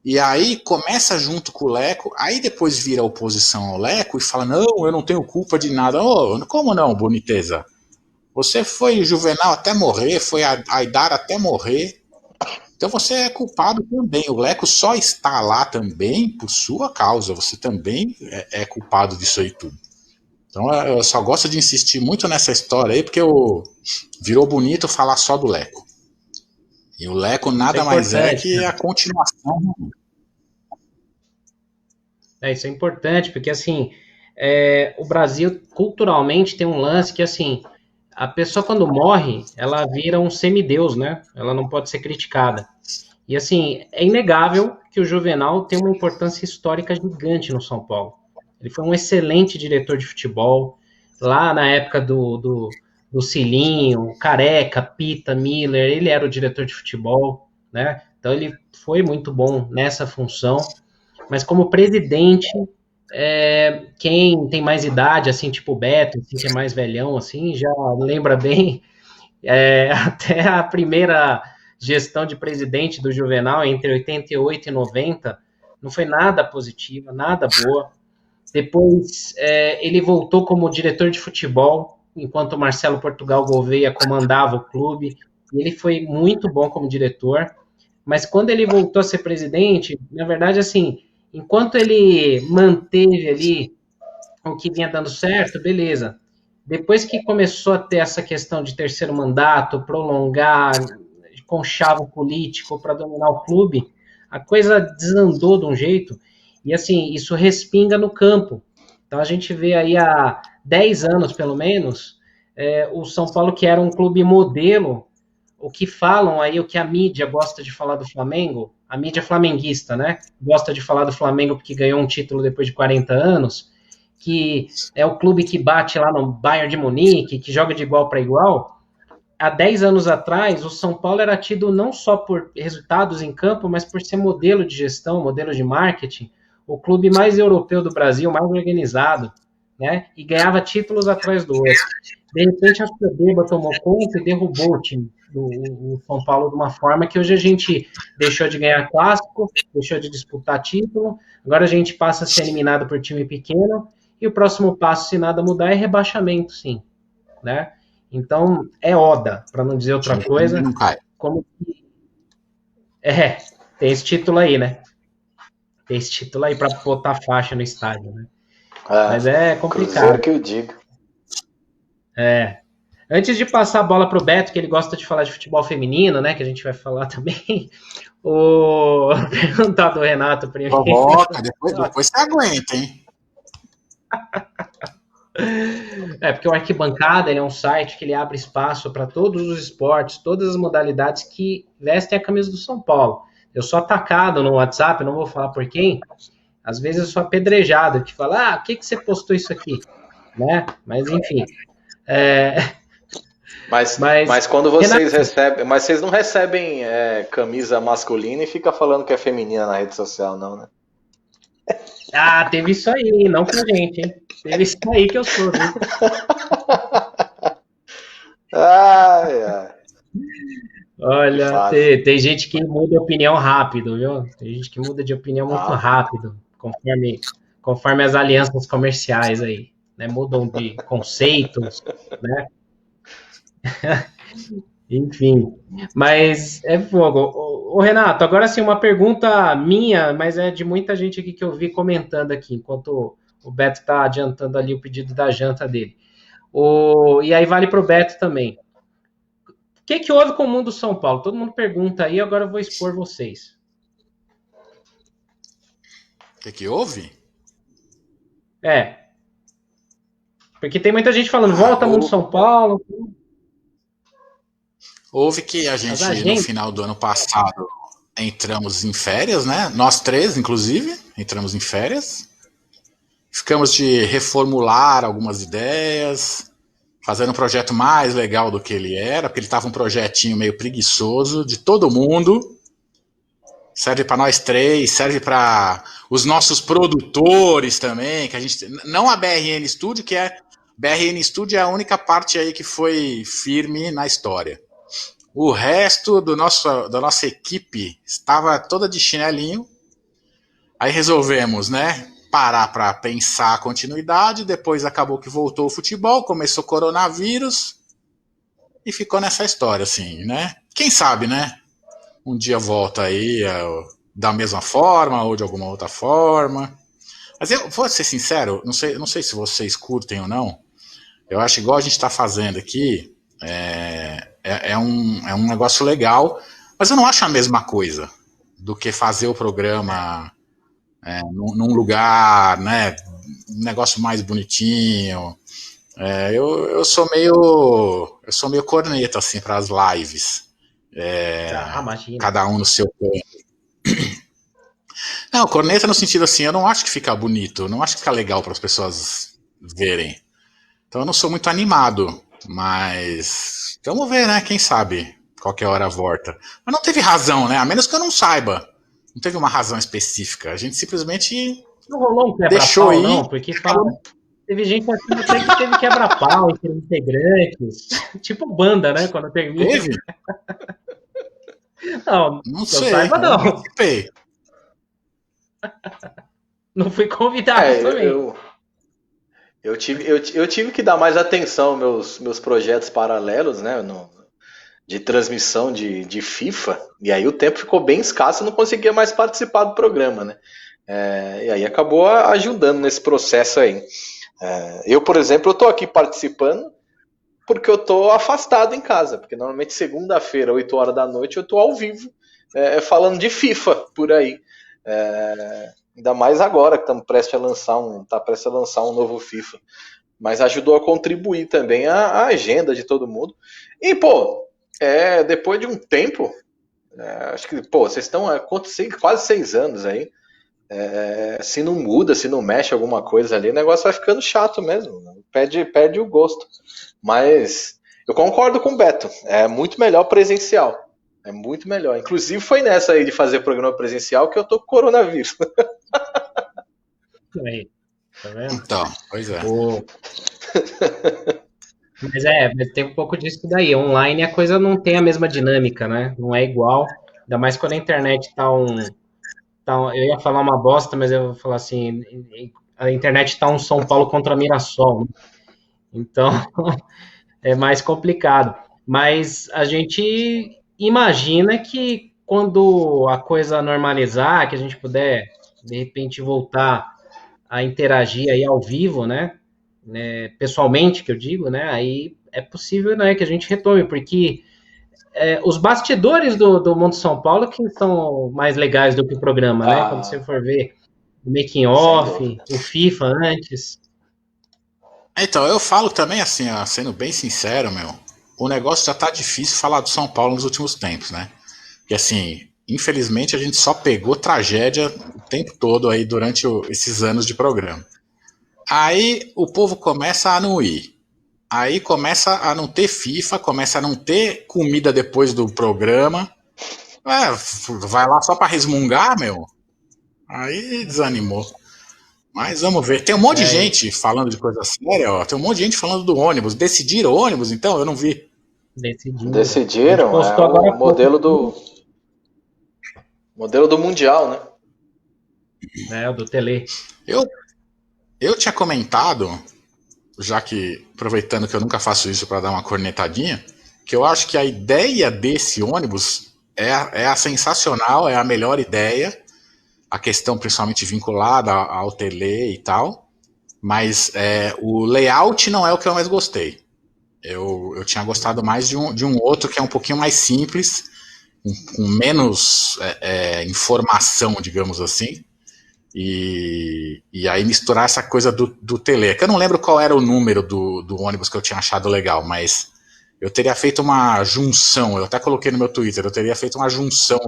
Speaker 3: E aí começa junto com o Leco, aí depois vira oposição ao Leco e fala, não, eu não tenho culpa de nada. Como não, boniteza? Você foi Juvenal até morrer, foi Aidar até morrer. Então você é culpado também. O Leco só está lá também por sua causa. Você também é culpado disso aí tudo. Então eu só gosto de insistir muito nessa história aí, porque virou bonito falar só do Leco. E o Leco nada mais é que a continuação.
Speaker 1: Isso é importante, porque assim, o Brasil culturalmente tem um lance que assim, a pessoa quando morre, ela vira um semideus, né? Ela não pode ser criticada. E assim, é inegável que o Juvenal tem uma importância histórica gigante no São Paulo. Ele foi um excelente diretor de futebol, lá na época do Cilinho, Careca, Pita, Miller, ele era o diretor de futebol, né? Então ele foi muito bom nessa função, mas como presidente, quem tem mais idade, assim, tipo o Beto, assim, que é mais velhão, assim, já lembra bem, até a primeira gestão de presidente do Juvenal, entre 88 e 90, não foi nada positiva, nada boa. Depois, ele voltou como diretor de futebol, enquanto o Marcelo Portugal Gouveia comandava o clube, e ele foi muito bom como diretor, mas quando ele voltou a ser presidente, na verdade, assim, enquanto ele manteve ali o que vinha dando certo, beleza. Depois que começou a ter essa questão de terceiro mandato, prolongar, conchavo político para dominar o clube, a coisa desandou de um jeito, e assim, isso respinga no campo. Então a gente vê aí há 10 anos, pelo menos, o São Paulo, que era um clube modelo, o que falam aí, o que a mídia gosta de falar do Flamengo, a mídia flamenguista, né? Gosta de falar do Flamengo porque ganhou um título depois de 40 anos, que é o clube que bate lá no Bayern de Munique, que joga de igual para igual. Há 10 anos atrás, o São Paulo era tido não só por resultados em campo, mas por ser modelo de gestão, modelo de marketing, o clube mais europeu do Brasil, mais organizado, né? E ganhava títulos atrás do outro. De repente, a Soberba tomou conta e derrubou o time do São Paulo de uma forma que hoje a gente deixou de ganhar clássico, deixou de disputar título, agora a gente passa a ser eliminado por time pequeno, e o próximo passo, se nada mudar, é rebaixamento, sim, né? Então, é Oda, para não dizer outra coisa.
Speaker 3: Não cai.
Speaker 1: Como que... tem esse título aí, né? Tem esse título aí para botar faixa no estádio, né? Mas é complicado.
Speaker 2: Cruzeiro que eu digo.
Speaker 1: Antes de passar a bola pro Beto, que ele gosta de falar de futebol feminino, né? Que a gente vai falar também. Perguntar do Renato primeiro.
Speaker 3: Coloca, depois você aguenta, hein?
Speaker 1: Porque o Arquibancada ele é um site que ele abre espaço para todos os esportes, todas as modalidades que vestem a camisa do São Paulo. Eu sou atacado no WhatsApp, não vou falar por quem. Às vezes eu sou apedrejado, que fala, por que você postou isso aqui? Né? Mas enfim.
Speaker 2: Mas quando vocês
Speaker 1: Renato,
Speaker 2: recebem. Mas vocês não recebem camisa masculina e fica falando que é feminina na rede social, não, né?
Speaker 1: teve isso aí, não com a gente, hein? Teve isso aí que eu sou, viu?
Speaker 2: Ai, ai. Que
Speaker 1: Olha,
Speaker 2: fase.
Speaker 1: tem gente que muda de opinião rápido, viu? Tem gente que muda de opinião muito
Speaker 2: Ah,
Speaker 1: rápido, conforme as alianças comerciais aí, né? Mudam de conceitos, né? Enfim, mas é fogo. Ô, Renato, agora sim, uma pergunta minha, mas é de muita gente aqui que eu vi comentando aqui, enquanto o Beto está adiantando ali o pedido da janta dele. E aí vale para o Beto também. O que houve com o mundo São Paulo? Todo mundo pergunta aí, agora eu vou expor vocês.
Speaker 3: O que houve?
Speaker 1: Porque tem muita gente falando, volta mundo São Paulo.
Speaker 3: Houve que a gente, no final do ano passado, entramos em férias, né? Nós três, inclusive, entramos em férias. Ficamos de reformular algumas ideias, fazendo um projeto mais legal do que ele era, porque ele estava um projetinho meio preguiçoso de todo mundo. Serve para nós três, serve para os nossos produtores também, que a gente não a BRN Studio, BRN Studio é a única parte aí que foi firme na história. O resto da nossa equipe estava toda de chinelinho. Aí resolvemos, né, parar para pensar a continuidade. Depois acabou que voltou o futebol, começou o coronavírus e ficou nessa história, assim, né? Quem sabe, né? Um dia volta aí da mesma forma ou de alguma outra forma. Mas eu vou ser sincero, não sei se vocês curtem ou não. Eu acho igual a gente está fazendo aqui. É um negócio legal, mas eu não acho a mesma coisa do que fazer o programa num lugar, né, um negócio mais bonitinho. Eu sou meio corneta assim para as lives. Cada um no seu canto. Não, corneta no sentido assim, eu não acho que fica bonito, não acho que fica legal para as pessoas verem. Então eu não sou muito animado, mas vamos ver, né? Quem sabe qualquer hora volta. Mas não teve razão, né? A menos que eu não saiba. Não teve uma razão específica. A gente simplesmente
Speaker 1: não rolou um
Speaker 3: deixou ir.
Speaker 1: Não, porque teve gente achando até que teve quebra-pau entre integrantes. Tipo banda, né? Quando termina.
Speaker 3: Teve?
Speaker 1: Não sei. Saiba, não.
Speaker 3: Participei.
Speaker 1: Não fui convidado também.
Speaker 2: Eu tive que dar mais atenção aos meus projetos paralelos, né? De transmissão de FIFA. E aí o tempo ficou bem escasso, eu não conseguia mais participar do programa, né? E aí acabou ajudando nesse processo aí. Eu, por exemplo, eu tô aqui participando porque eu tô afastado em casa, porque normalmente segunda-feira, 8 horas da noite, eu tô ao vivo falando de FIFA por aí. Ainda mais agora que estamos prestes a lançar um novo FIFA. Mas ajudou a contribuir também a agenda de todo mundo. E, pô, depois de um tempo, acho que, pô, vocês estão há quase 6 anos aí. Se não muda, se não mexe alguma coisa ali, o negócio vai ficando chato mesmo. Perde o gosto. Mas eu concordo com o Beto. É muito melhor presencial. É muito melhor. Inclusive foi nessa aí de fazer programa presencial que eu tô com coronavírus.
Speaker 1: Aí, tá vendo?
Speaker 3: Então, pois é.
Speaker 1: Mas tem um pouco disso daí. Online a coisa não tem a mesma dinâmica, né? Não é igual. Ainda mais quando a internet eu ia falar uma bosta, mas eu vou falar assim, a internet tá um São Paulo contra Mirassol. Né? Então, é mais complicado. Mas a gente imagina que quando a coisa normalizar, que a gente puder, de repente, voltar a interagir aí ao vivo, né? Pessoalmente, que eu digo, né? Aí é possível, né, que a gente retome, porque os bastidores do Mundo São Paulo que são mais legais do que o programa, né? Quando você for ver o making off, o FIFA antes.
Speaker 3: Então, eu falo também assim, ó, sendo bem sincero, o negócio já tá difícil falar do São Paulo nos últimos tempos, né? Porque assim, infelizmente a gente só pegou tragédia o tempo todo aí durante esses anos de programa. Aí o povo começa a não ir. aí começa a não ter FIFA, começa a não ter comida depois do programa. Vai lá só pra resmungar, meu. Aí desanimou. Mas vamos ver. Tem um monte de gente falando de coisa séria, ó. Tem um monte de gente falando do ônibus. Decidiram o ônibus, então? Eu não vi.
Speaker 2: Decidiram. É o modelo do Mundial, né?
Speaker 1: O do Tele.
Speaker 3: Eu tinha comentado, já que, aproveitando que eu nunca faço isso para dar uma cornetadinha, que eu acho que a ideia desse ônibus é a sensacional, é a melhor ideia. A questão principalmente vinculada ao tele e tal, mas o layout não é o que eu mais gostei. Eu tinha gostado mais de um outro que é um pouquinho mais simples, com menos informação, digamos assim, e aí misturar essa coisa do tele, que eu não lembro qual era o número do ônibus que eu tinha achado legal, mas eu teria feito uma junção, eu até coloquei no meu Twitter, eu teria feito uma junção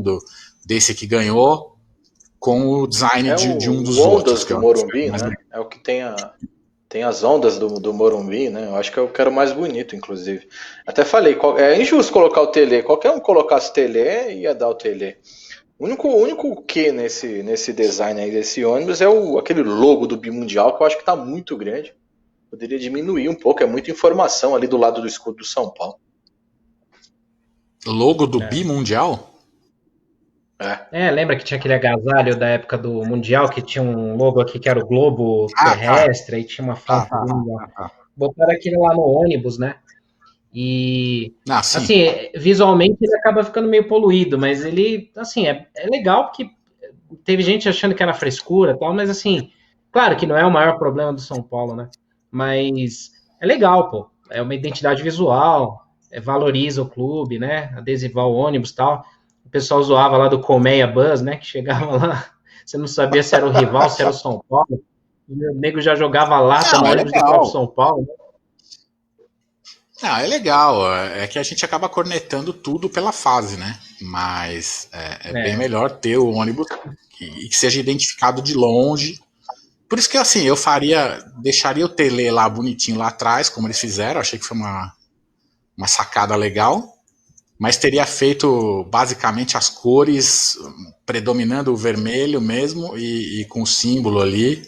Speaker 3: desse que ganhou com o design de um dos outros.
Speaker 2: Ondas do Morumbi, né? É o que tem as ondas do Morumbi, né? Eu acho que eu quero mais bonito, inclusive. Até falei, é injusto colocar o tele. Qualquer um colocasse o tele, ia dar o tele. O único que nesse design aí desse ônibus é aquele logo do Bimundial, que eu acho que tá muito grande. Poderia diminuir um pouco, é muita informação ali do lado do escudo do São Paulo.
Speaker 3: Logo do Bimundial?
Speaker 1: Lembra que tinha aquele agasalho da época do Mundial, que tinha um logo aqui que era o globo terrestre, aí tinha uma fonte. Botaram aquele lá no ônibus, né? E, assim, visualmente ele acaba ficando meio poluído, mas ele, assim, é legal porque teve gente achando que era frescura e tal, mas, assim, claro que não é o maior problema do São Paulo, né? Mas é legal, pô. É uma identidade visual, valoriza o clube, né? Adesivar o ônibus e tal. O pessoal zoava lá do Colmeia Bus, né? Que chegava lá, você não sabia se era o rival, se era o São Paulo. O nego já jogava lata no ônibus do próprio São Paulo, né?
Speaker 3: Não, é legal. É que a gente acaba cornetando tudo pela fase, né? Mas bem melhor ter o ônibus que seja identificado de longe. Por isso que, assim, eu deixaria o tele lá bonitinho lá atrás, como eles fizeram. Achei que foi uma sacada legal. Mas teria feito basicamente as cores predominando o vermelho mesmo e com o símbolo ali.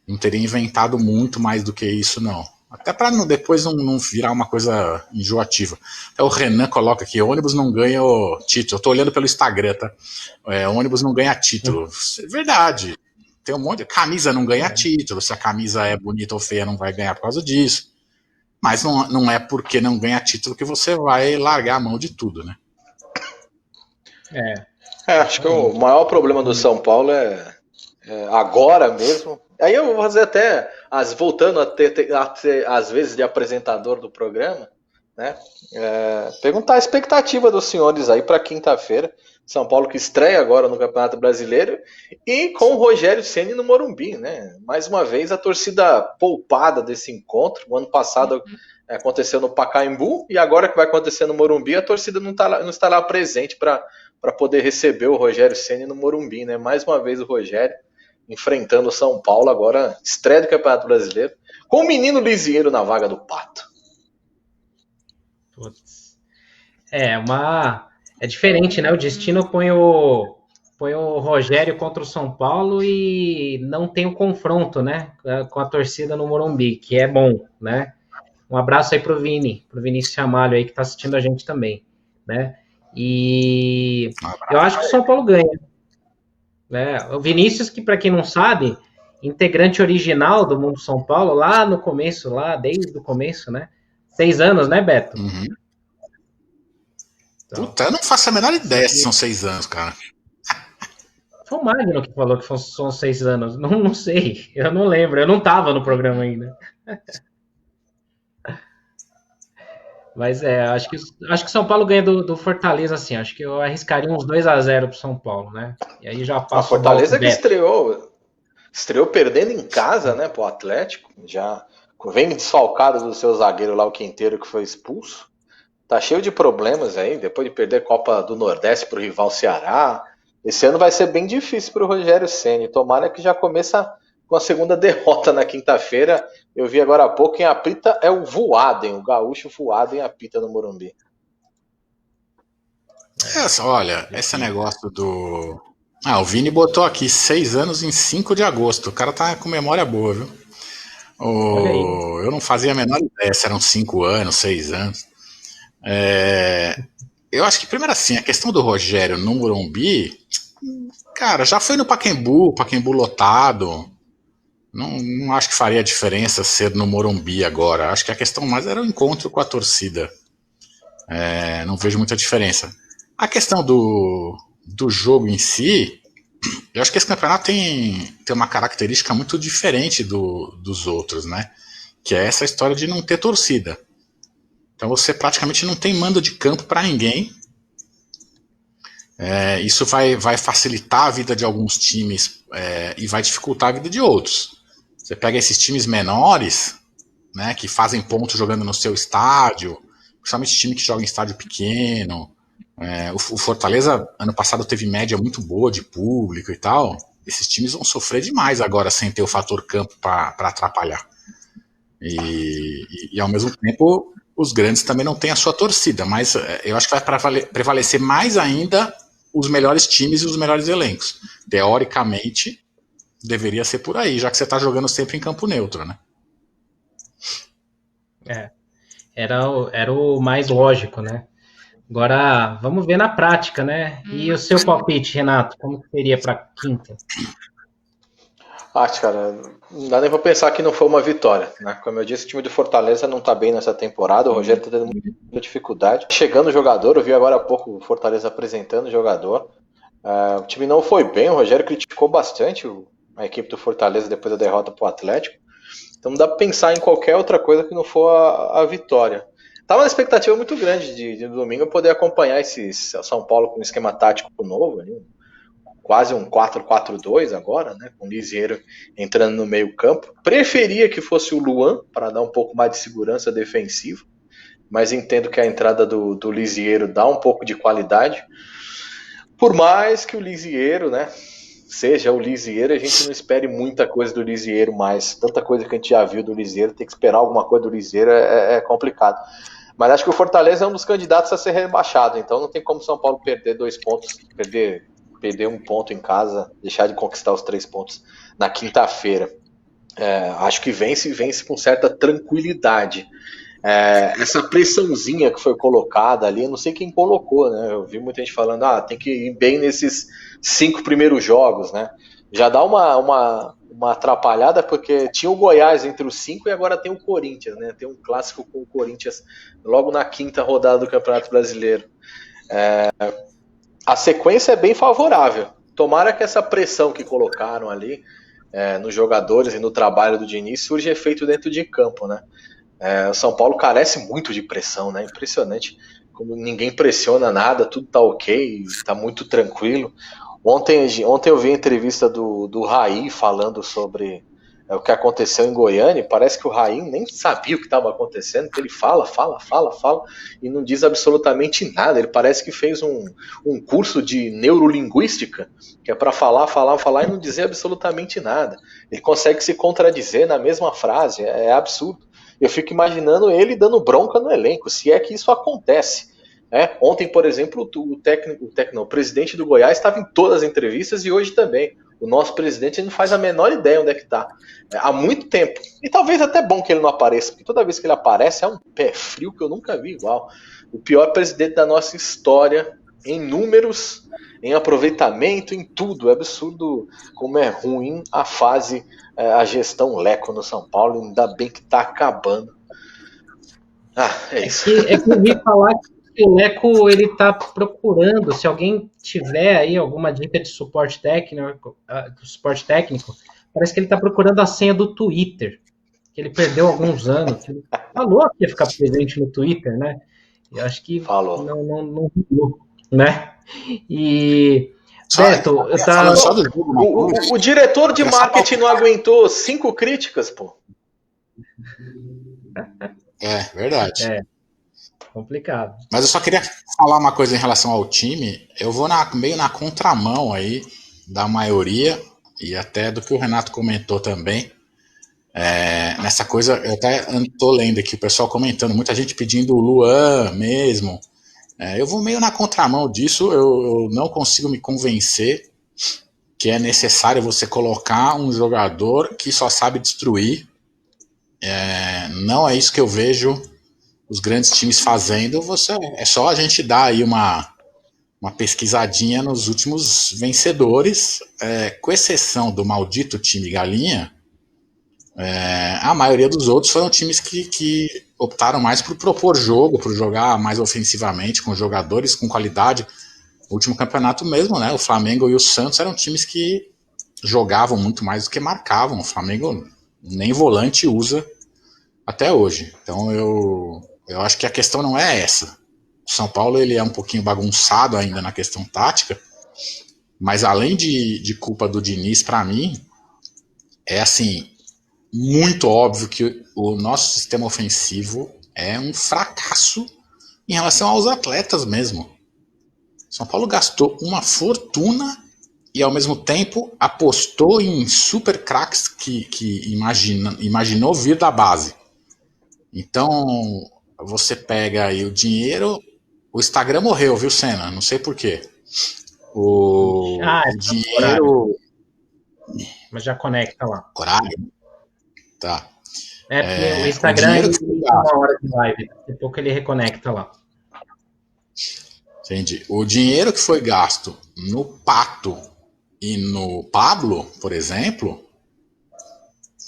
Speaker 3: Não teria inventado muito mais do que isso, não. Até para depois não virar uma coisa enjoativa. Até o Renan coloca aqui, ônibus não ganha o título. Eu tô olhando pelo Instagram, tá? Ônibus não ganha título. É verdade. Tem um monte. Camisa não ganha título. Se a camisa é bonita ou feia, não vai ganhar por causa disso. Mas não é porque não ganha título que você vai largar a mão de tudo, né?
Speaker 2: Acho que o maior problema do São Paulo é agora mesmo. Aí eu vou fazer até, voltando a ter às vezes de apresentador do programa, né? Perguntar a expectativa dos senhores aí para quinta-feira. São Paulo que estreia agora no Campeonato Brasileiro e com o Rogério Ceni no Morumbi, né? Mais uma vez a torcida poupada desse encontro. O ano passado aconteceu no Pacaembu e agora que vai acontecer no Morumbi, a torcida não estará presente para poder receber o Rogério Ceni no Morumbi, né? Mais uma vez o Rogério enfrentando o São Paulo agora, estreia do Campeonato Brasileiro, com o menino Lisieiro na vaga do Pato.
Speaker 1: Putz. É diferente, né? O destino põe o Rogério contra o São Paulo e não tem o confronto, né? Com a torcida no Morumbi, que é bom, né? Um abraço aí pro Vinícius Ramalho aí, que tá assistindo a gente também, né? E eu acho que o São Paulo ganha. O Vinícius, que para quem não sabe, integrante original do Mundo São Paulo, lá no começo, desde o começo, né? 6 anos, né, Beto?
Speaker 3: Uhum. Então, puta, eu não faço a menor ideia se são 6 anos, cara.
Speaker 1: Foi o Magno que falou que são 6 anos. Não sei, eu não lembro, eu não tava no programa ainda. Mas acho que o São Paulo ganha do Fortaleza, assim. Acho que eu arriscaria uns 2-0 pro São Paulo, né? E aí já passa.
Speaker 2: A Fortaleza que estreou perdendo em casa, né, pro Atlético. Já vem desfalcado do seu zagueiro lá, o Quinteiro, que foi expulso. Tá cheio de problemas aí, depois de perder a Copa do Nordeste pro rival Ceará. Esse ano vai ser bem difícil pro Rogério Ceni. Tomara que já começa com a segunda derrota na quinta-feira, Eu vi agora há pouco, quem apita é o Voaden, o gaúcho Voaden apita no Morumbi.
Speaker 3: Olha, esse negócio do... o Vini botou aqui 6 anos em 5 de agosto. O cara tá com memória boa, viu?
Speaker 1: Olha aí.
Speaker 3: Eu não fazia a menor ideia se eram 5 anos, 6 anos. Eu acho que, primeiro assim, a questão do Rogério no Morumbi, cara, já foi no Pacaembu lotado. Não acho que faria diferença ser no Morumbi agora. Acho que a questão mais era o encontro com a torcida. Não vejo muita diferença. A questão do jogo em si, eu acho que esse campeonato tem uma característica muito diferente dos outros, né? Que é essa história de não ter torcida. Então você praticamente não tem mando de campo para ninguém. Isso vai facilitar a vida de alguns times e vai dificultar a vida de outros. Você pega esses times menores, né, que fazem pontos jogando no seu estádio, principalmente time que joga em estádio pequeno. O Fortaleza, ano passado, teve média muito boa de público e tal. Esses times vão sofrer demais agora sem ter o fator campo para atrapalhar. E ao mesmo tempo, os grandes também não têm a sua torcida, mas eu acho que vai prevalecer mais ainda os melhores times e os melhores elencos. Teoricamente, deveria ser por aí, já que você está jogando sempre em campo neutro, né?
Speaker 1: Era o mais lógico, né? Agora, vamos ver na prática, né? E o seu palpite, Renato, como que seria para quinta?
Speaker 2: Cara, não dá nem pra pensar que não foi uma vitória, né? Como eu disse, o time do Fortaleza não tá bem nessa temporada, o Rogério tá tendo muita dificuldade. Chegando o jogador, eu vi agora há pouco o Fortaleza apresentando o jogador. O time não foi bem, o Rogério criticou bastante a equipe do Fortaleza depois da derrota pro Atlético. Então não dá pra pensar em qualquer outra coisa que não for a vitória. Tava uma expectativa muito grande de domingo eu poder acompanhar esse São Paulo com um esquema tático novo, ali, quase um 4-4-2 agora, né, com o Lisieiro entrando no meio campo. Preferia que fosse o Luan, para dar um pouco mais de segurança defensiva, mas entendo que a entrada do Lisieiro dá um pouco de qualidade. Por mais que o Lisieiro, né, seja o Lisieiro, a gente não espere muita coisa do Lisieiro mais. Tanta coisa que a gente já viu do Lisieiro, tem que esperar alguma coisa do Lisieiro é complicado. Mas acho que o Fortaleza é um dos candidatos a ser rebaixado, então não tem como o São Paulo perder 2 pontos, perder 1 ponto em casa, deixar de conquistar os 3 pontos na quinta-feira. Acho que vence com certa tranquilidade. Essa pressãozinha que foi colocada ali, eu não sei quem colocou, né? Eu vi muita gente falando, tem que ir bem nesses 5 primeiros jogos, né? Já dá uma atrapalhada, porque tinha o Goiás entre os 5 e agora tem o Corinthians, né? Tem um clássico com o Corinthians logo na quinta rodada do Campeonato Brasileiro. A sequência é bem favorável. Tomara que essa pressão que colocaram ali nos jogadores e no trabalho do Diniz surja efeito dentro de campo, né? O São Paulo carece muito de pressão, né? Impressionante como ninguém pressiona nada, tudo tá ok, tá muito tranquilo. Ontem eu vi a entrevista do Raí falando sobre o que aconteceu em Goiânia. Parece que o Raí nem sabia o que estava acontecendo, porque ele fala e não diz absolutamente nada. Ele parece que fez um curso de neurolinguística, que é para falar e não dizer absolutamente nada. Ele consegue se contradizer na mesma frase, é absurdo. Eu fico imaginando ele dando bronca no elenco, se é que isso acontece. Ontem, por exemplo, o presidente do Goiás estava em todas as entrevistas e hoje também. O nosso presidente não faz a menor ideia onde é que está. Há muito tempo. E talvez até bom que ele não apareça, porque toda vez que ele aparece é um pé frio que eu nunca vi igual. O pior presidente da nossa história, em números, em aproveitamento, em tudo. É absurdo como é ruim a fase, a gestão Leco no São Paulo. Ainda bem que está acabando. É isso.
Speaker 1: É que eu ouvi falar que o Leco ele está procurando, se alguém tiver aí alguma dica de suporte técnico, parece que ele está procurando a senha do Twitter, que ele perdeu há alguns anos. Ele falou que ia ficar presente no Twitter, né? Eu acho que
Speaker 2: falou.
Speaker 1: Não rolou, né? E
Speaker 2: Beto, o diretor de marketing não aguentou 5 críticas, pô.
Speaker 3: Verdade.
Speaker 1: Complicado.
Speaker 3: Mas eu só queria falar uma coisa em relação ao time. Eu vou meio na contramão aí da maioria e até do que o Renato comentou também. Nessa coisa, eu até tô lendo aqui o pessoal comentando, muita gente pedindo o Luan mesmo. Eu vou meio na contramão disso, eu não consigo me convencer que é necessário você colocar um jogador que só sabe destruir. Não é isso que eu vejo os grandes times fazendo. É só a gente dar aí uma pesquisadinha nos últimos vencedores, com exceção do maldito time Galinha. A maioria dos outros foram times que optaram mais por propor jogo, por jogar mais ofensivamente, com jogadores com qualidade. No último campeonato mesmo, né? O Flamengo e o Santos eram times que jogavam muito mais do que marcavam. O Flamengo nem volante usa até hoje. Então eu acho que a questão não é essa. O São Paulo ele é um pouquinho bagunçado ainda na questão tática, mas além de culpa do Diniz, para mim, é assim, muito óbvio que o nosso sistema ofensivo é um fracasso em relação aos atletas mesmo. São Paulo gastou uma fortuna e ao mesmo tempo apostou em super craques que imaginou vir da base. Então você pega aí o dinheiro. O Instagram morreu, viu, Senna? Não sei porquê. O dinheiro.
Speaker 1: Mas já conecta lá.
Speaker 3: Horário? Tá.
Speaker 1: Porque o Instagram ele tem uma hora de live, daqui a pouco ele reconecta lá.
Speaker 3: Entendi. O dinheiro que foi gasto no Pato e no Pablo, por exemplo,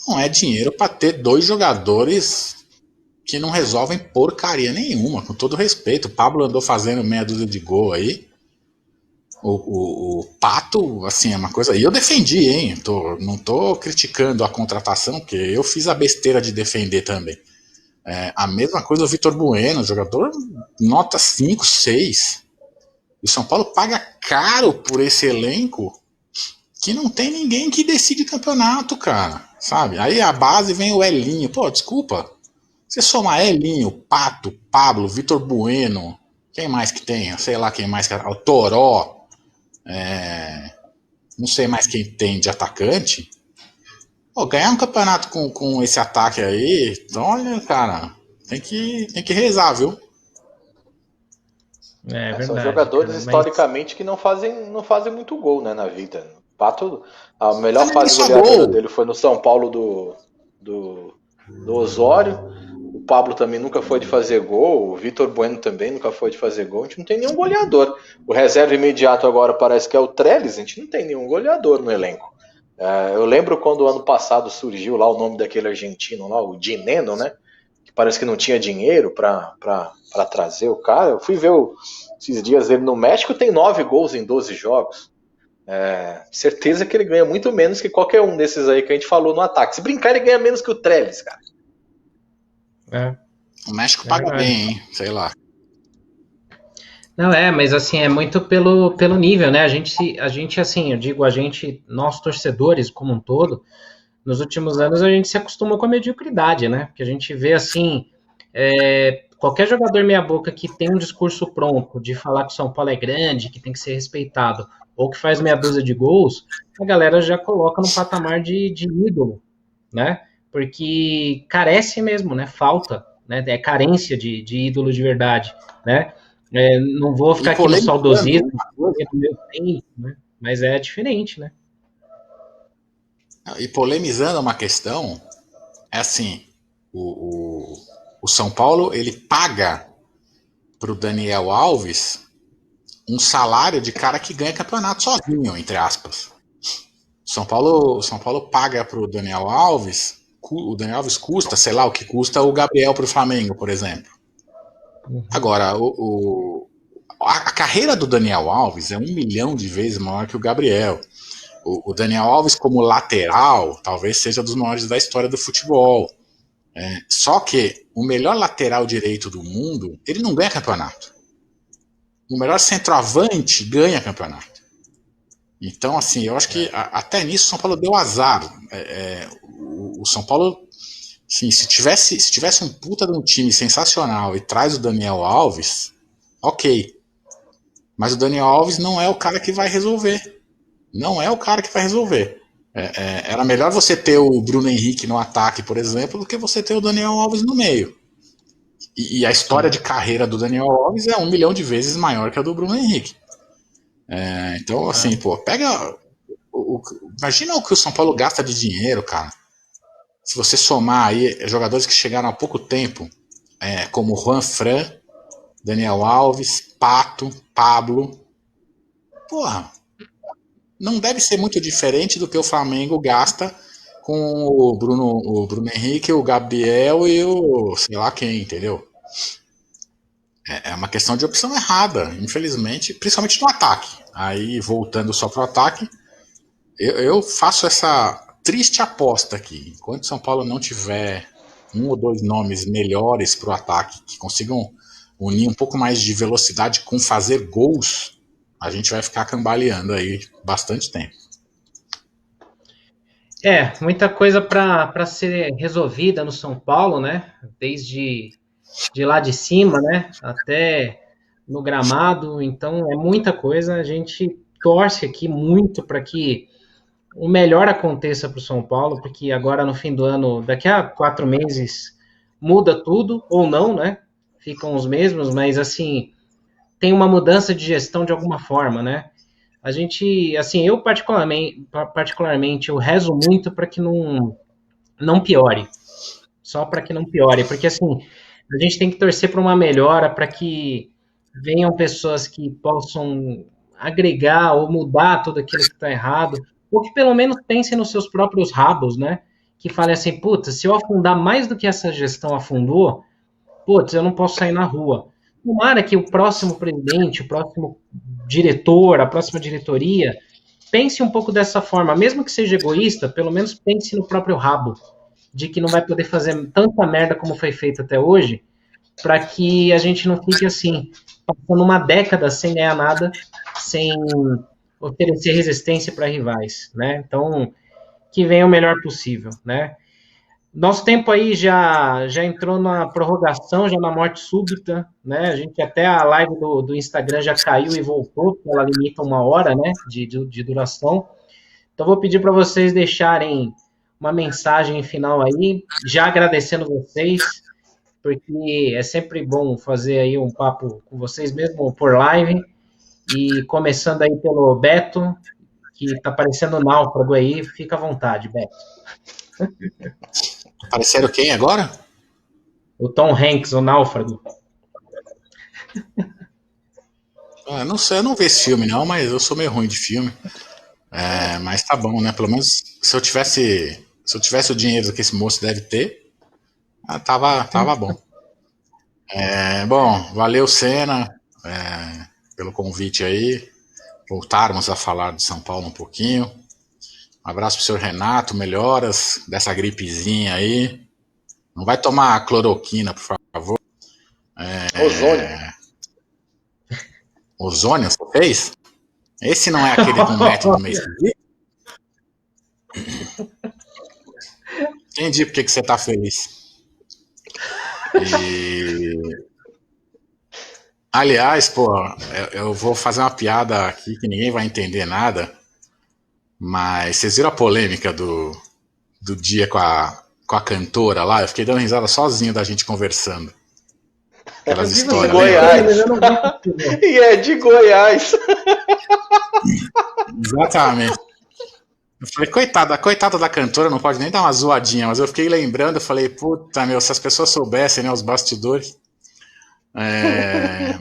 Speaker 3: não é dinheiro para ter dois jogadores que não resolvem porcaria nenhuma, com todo respeito. O Pablo andou fazendo meia dúzia de gol aí. O Pato, assim, é uma coisa. E eu defendi, hein? Não tô criticando a contratação, porque eu fiz a besteira de defender também. A mesma coisa o Vitor Bueno, jogador nota 5, 6. E o São Paulo paga caro por esse elenco que não tem ninguém que decide campeonato, cara. Sabe? Aí a base vem o Elinho. Pô, desculpa. Você soma Elinho, Pato, Pablo, Vitor Bueno, quem mais que tem? Sei lá quem mais que o Toró. Não sei mais quem tem de atacante. Pô, ganhar um campeonato com esse ataque aí, então olha, cara, tem que rezar, viu?
Speaker 2: Verdade, são jogadores cara, historicamente que não fazem muito gol, né, na vida. Pato, a melhor fase goleadora dele foi no São Paulo do Osório. O Pablo também nunca foi de fazer gol. O Vitor Bueno também nunca foi de fazer gol. A gente não tem nenhum goleador. O reserva imediato agora parece que é o Trellis. A gente não tem nenhum goleador no elenco. Eu lembro quando ano passado surgiu lá o nome daquele argentino lá, o Dineno, né? Que parece que não tinha dinheiro para trazer o cara. Eu fui ver esses dias ele no México, tem 9 gols em 12 jogos. Certeza que ele ganha muito menos que qualquer um desses aí que a gente falou no ataque. Se brincar, ele ganha menos que o Trellis, cara.
Speaker 3: O México paga bem, hein? Sei lá.
Speaker 1: Não, mas assim, é muito pelo nível, né? A gente, assim, eu digo, nós torcedores como um todo, nos últimos anos a gente se acostumou com a mediocridade, né? Porque a gente vê, assim, qualquer jogador meia-boca que tem um discurso pronto de falar que o São Paulo é grande, que tem que ser respeitado, ou que faz meia dúzia de gols, a galera já coloca no patamar de ídolo, né? Porque carece mesmo, né? Falta, né? É carência de ídolo de verdade, né? Não vou ficar aqui no saudosismo, né? Mas é diferente, né?
Speaker 3: E polemizando uma questão, é assim, o São Paulo, ele paga pro Daniel Alves um salário de cara que ganha campeonato sozinho, entre aspas. São Paulo paga pro Daniel Alves, o Daniel Alves custa, sei lá, o que custa o Gabriel pro Flamengo, por exemplo. Agora, a carreira do Daniel Alves é 1 milhão de vezes maior que o Gabriel. O Daniel Alves como lateral talvez seja dos maiores da história do futebol. Só que o melhor lateral direito do mundo, ele não ganha campeonato. O melhor centroavante ganha campeonato. Então, assim, eu acho que até nisso o São Paulo deu azar. O São Paulo, assim, se tivesse um puta de um time sensacional e traz o Daniel Alves, ok. Mas o Daniel Alves não é o cara que vai resolver. Não é o cara que vai resolver. Era melhor você ter o Bruno Henrique no ataque, por exemplo, do que você ter o Daniel Alves no meio. E a história de carreira do Daniel Alves é 1 milhão de vezes maior que a do Bruno Henrique. Então, assim, pô, pega. Imagina o que o São Paulo gasta de dinheiro, cara. Se você somar aí jogadores que chegaram há pouco tempo, como Juan Fran, Daniel Alves, Pato, Pablo. Porra, não deve ser muito diferente do que o Flamengo gasta com o Bruno Henrique, o Gabriel e o sei lá quem, entendeu? É uma questão de opção errada, infelizmente, principalmente no ataque. Aí, voltando só pro ataque, eu faço essa triste aposta aqui. Enquanto São Paulo não tiver 1 ou 2 nomes melhores pro ataque, que consigam unir um pouco mais de velocidade com fazer gols, a gente vai ficar cambaleando aí bastante tempo.
Speaker 1: Muita coisa para ser resolvida no São Paulo, né? Desde de lá de cima, né? Até no gramado. Então, é muita coisa. A gente torce aqui muito para que o melhor aconteça para o São Paulo, porque agora no fim do ano, daqui a 4 meses, muda tudo, ou não, né? Ficam os mesmos, mas assim, tem uma mudança de gestão de alguma forma, né? A gente, assim, eu particularmente eu rezo muito para que não piore. Só para que não piore, porque assim, a gente tem que torcer para uma melhora, para que venham pessoas que possam agregar ou mudar tudo aquilo que está errado, ou que pelo menos pensem nos seus próprios rabos, né? Que falem assim, putz, se eu afundar mais do que essa gestão afundou, putz, eu não posso sair na rua. Tomara que o próximo presidente, o próximo diretor, a próxima diretoria, pense um pouco dessa forma, mesmo que seja egoísta, pelo menos pense no próprio rabo, de que não vai poder fazer tanta merda como foi feito até hoje, para que a gente não fique assim, passando uma década sem ganhar nada, sem oferecer resistência para rivais, né? Então, que venha o melhor possível, né? Nosso tempo aí já entrou na prorrogação, já na morte súbita, né? A gente até a live do Instagram já caiu e voltou, porque ela limita 1 hora, né? De duração. Então vou pedir para vocês deixarem uma mensagem final aí, já agradecendo vocês, porque é sempre bom fazer aí um papo com vocês, mesmo por live. E começando aí pelo Beto, que tá parecendo náufrago aí, fica à vontade, Beto.
Speaker 3: Apareceram quem agora?
Speaker 1: O Tom Hanks, o náufrago.
Speaker 3: Não sei, eu não vi esse filme não, mas eu sou meio ruim de filme. Mas tá bom, né? Pelo menos se eu tivesse o dinheiro que esse moço deve ter, tava bom. Bom, valeu Senna pelo convite aí. Voltarmos a falar de São Paulo um pouquinho. Um abraço pro senhor Renato, melhoras dessa gripezinha aí. Não vai tomar cloroquina, por favor.
Speaker 2: Ozônio.
Speaker 3: Ozônio, você fez? Esse não é aquele do método meio esquisito? Entendi porque que você tá feliz. Aliás, pô, eu vou fazer uma piada aqui que ninguém vai entender nada, mas vocês viram a polêmica do dia com a cantora lá? Eu fiquei dando risada sozinho da gente conversando. Aquelas histórias.
Speaker 2: De Goiás. E é de Goiás.
Speaker 3: Exatamente. Eu falei, coitada da cantora, não pode nem dar uma zoadinha, mas eu fiquei lembrando, eu falei, puta, meu, se as pessoas soubessem, né, os bastidores.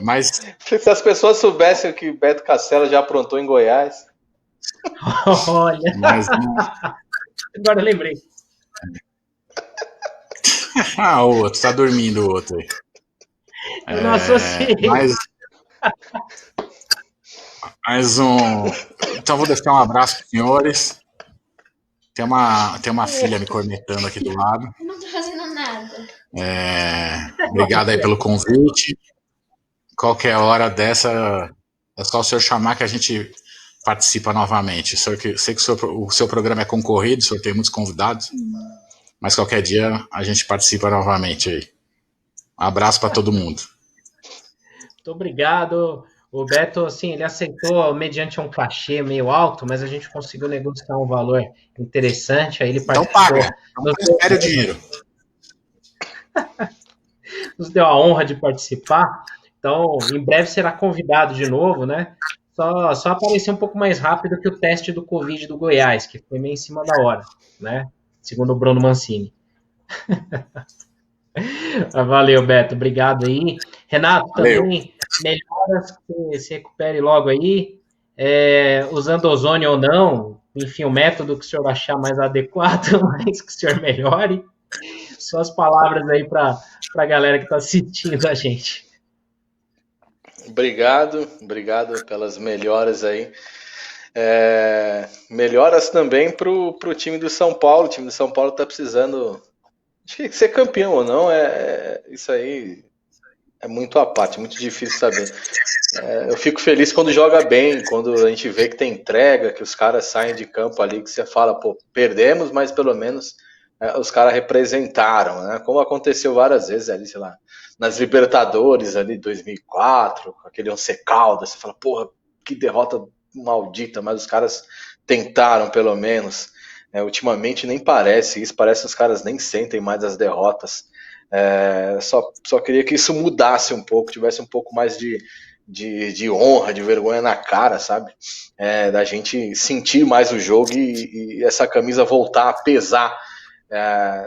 Speaker 3: Mas...
Speaker 2: Se as pessoas soubessem o que Beto Castelo já aprontou em Goiás.
Speaker 1: Olha.
Speaker 3: Mas...
Speaker 1: Agora eu lembrei.
Speaker 3: O outro, tá dormindo o outro aí.
Speaker 1: Nossa, sim.
Speaker 3: Mais um. Então vou deixar um abraço para os senhores. Tem uma filha me cornetando aqui do lado.
Speaker 4: Eu não tô fazendo nada.
Speaker 3: Obrigado aí pelo convite. Qualquer hora dessa é só o senhor chamar que a gente participa novamente. Sei que o seu programa é concorrido, o senhor tem muitos convidados, mas qualquer dia a gente participa novamente aí. Um abraço para todo mundo.
Speaker 1: Muito obrigado. O Beto, assim, ele aceitou mediante um cachê meio alto, mas a gente conseguiu negociar um valor interessante, aí ele
Speaker 3: Então
Speaker 1: participou,
Speaker 3: paga. Então transfere o dinheiro.
Speaker 1: nos deu a honra de participar, então em breve será convidado de novo, né? Só aparecer um pouco mais rápido que o teste do Covid do Goiás, que foi meio em cima da hora, né? Segundo o Bruno Mancini. Valeu, Beto, obrigado aí. Renato,
Speaker 3: Valeu.
Speaker 1: também melhoras, que você se recupere logo aí, usando ozônio ou não, enfim, o método que o senhor achar mais adequado, mas que o senhor melhore. Só as palavras aí para a galera que está assistindo a gente.
Speaker 2: Obrigado pelas melhoras aí. Melhoras também pro time do São Paulo. O time do São Paulo tá precisando. Acho que ser campeão ou não, isso aí é muito à parte, muito difícil saber. Eu fico feliz quando joga bem, quando a gente vê que tem entrega, que os caras saem de campo ali, que você fala, pô, perdemos, mas pelo menos os caras representaram, né? Como aconteceu várias vezes ali, sei lá, nas Libertadores ali 2004, com aquele Once Caldas, você fala, porra, que derrota maldita, mas os caras tentaram pelo menos. Ultimamente nem parece isso, parece que os caras nem sentem mais as derrotas. Só queria que isso mudasse um pouco, tivesse um pouco mais de honra, de vergonha na cara, sabe? Da gente sentir mais o jogo e essa camisa voltar a pesar.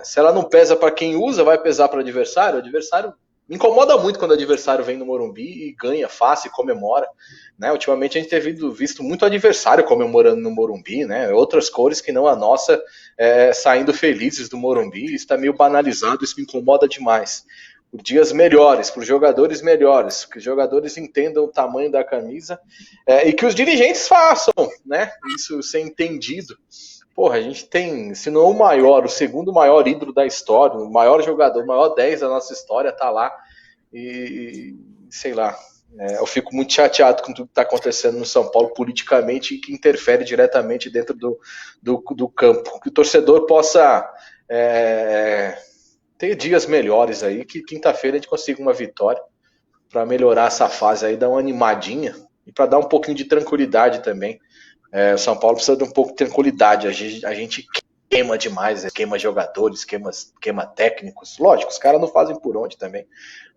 Speaker 2: Se ela não pesa para quem usa, vai pesar para o adversário. O adversário me incomoda muito quando o adversário vem no Morumbi e ganha fácil e comemora. Né? Ultimamente a gente tem visto muito adversário comemorando no Morumbi, né? Outras cores que não a nossa saindo felizes do Morumbi. Isso está meio banalizado, isso me incomoda demais. Por dias melhores, por jogadores melhores, que os jogadores entendam o tamanho da camisa e que os dirigentes façam, né? Isso ser entendido. Porra, a gente tem, se não o maior, o segundo maior ídolo da história, o maior jogador, o maior 10 da nossa história tá lá e sei lá, eu fico muito chateado com tudo que está acontecendo no São Paulo politicamente e que interfere diretamente dentro do campo. Que o torcedor possa ter dias melhores aí, que quinta-feira a gente consiga uma vitória para melhorar essa fase aí, dar uma animadinha e para dar um pouquinho de tranquilidade também. O São Paulo precisa de um pouco de tranquilidade. A gente queima demais, queima jogadores, queima técnicos. Lógico, os caras não fazem por onde também.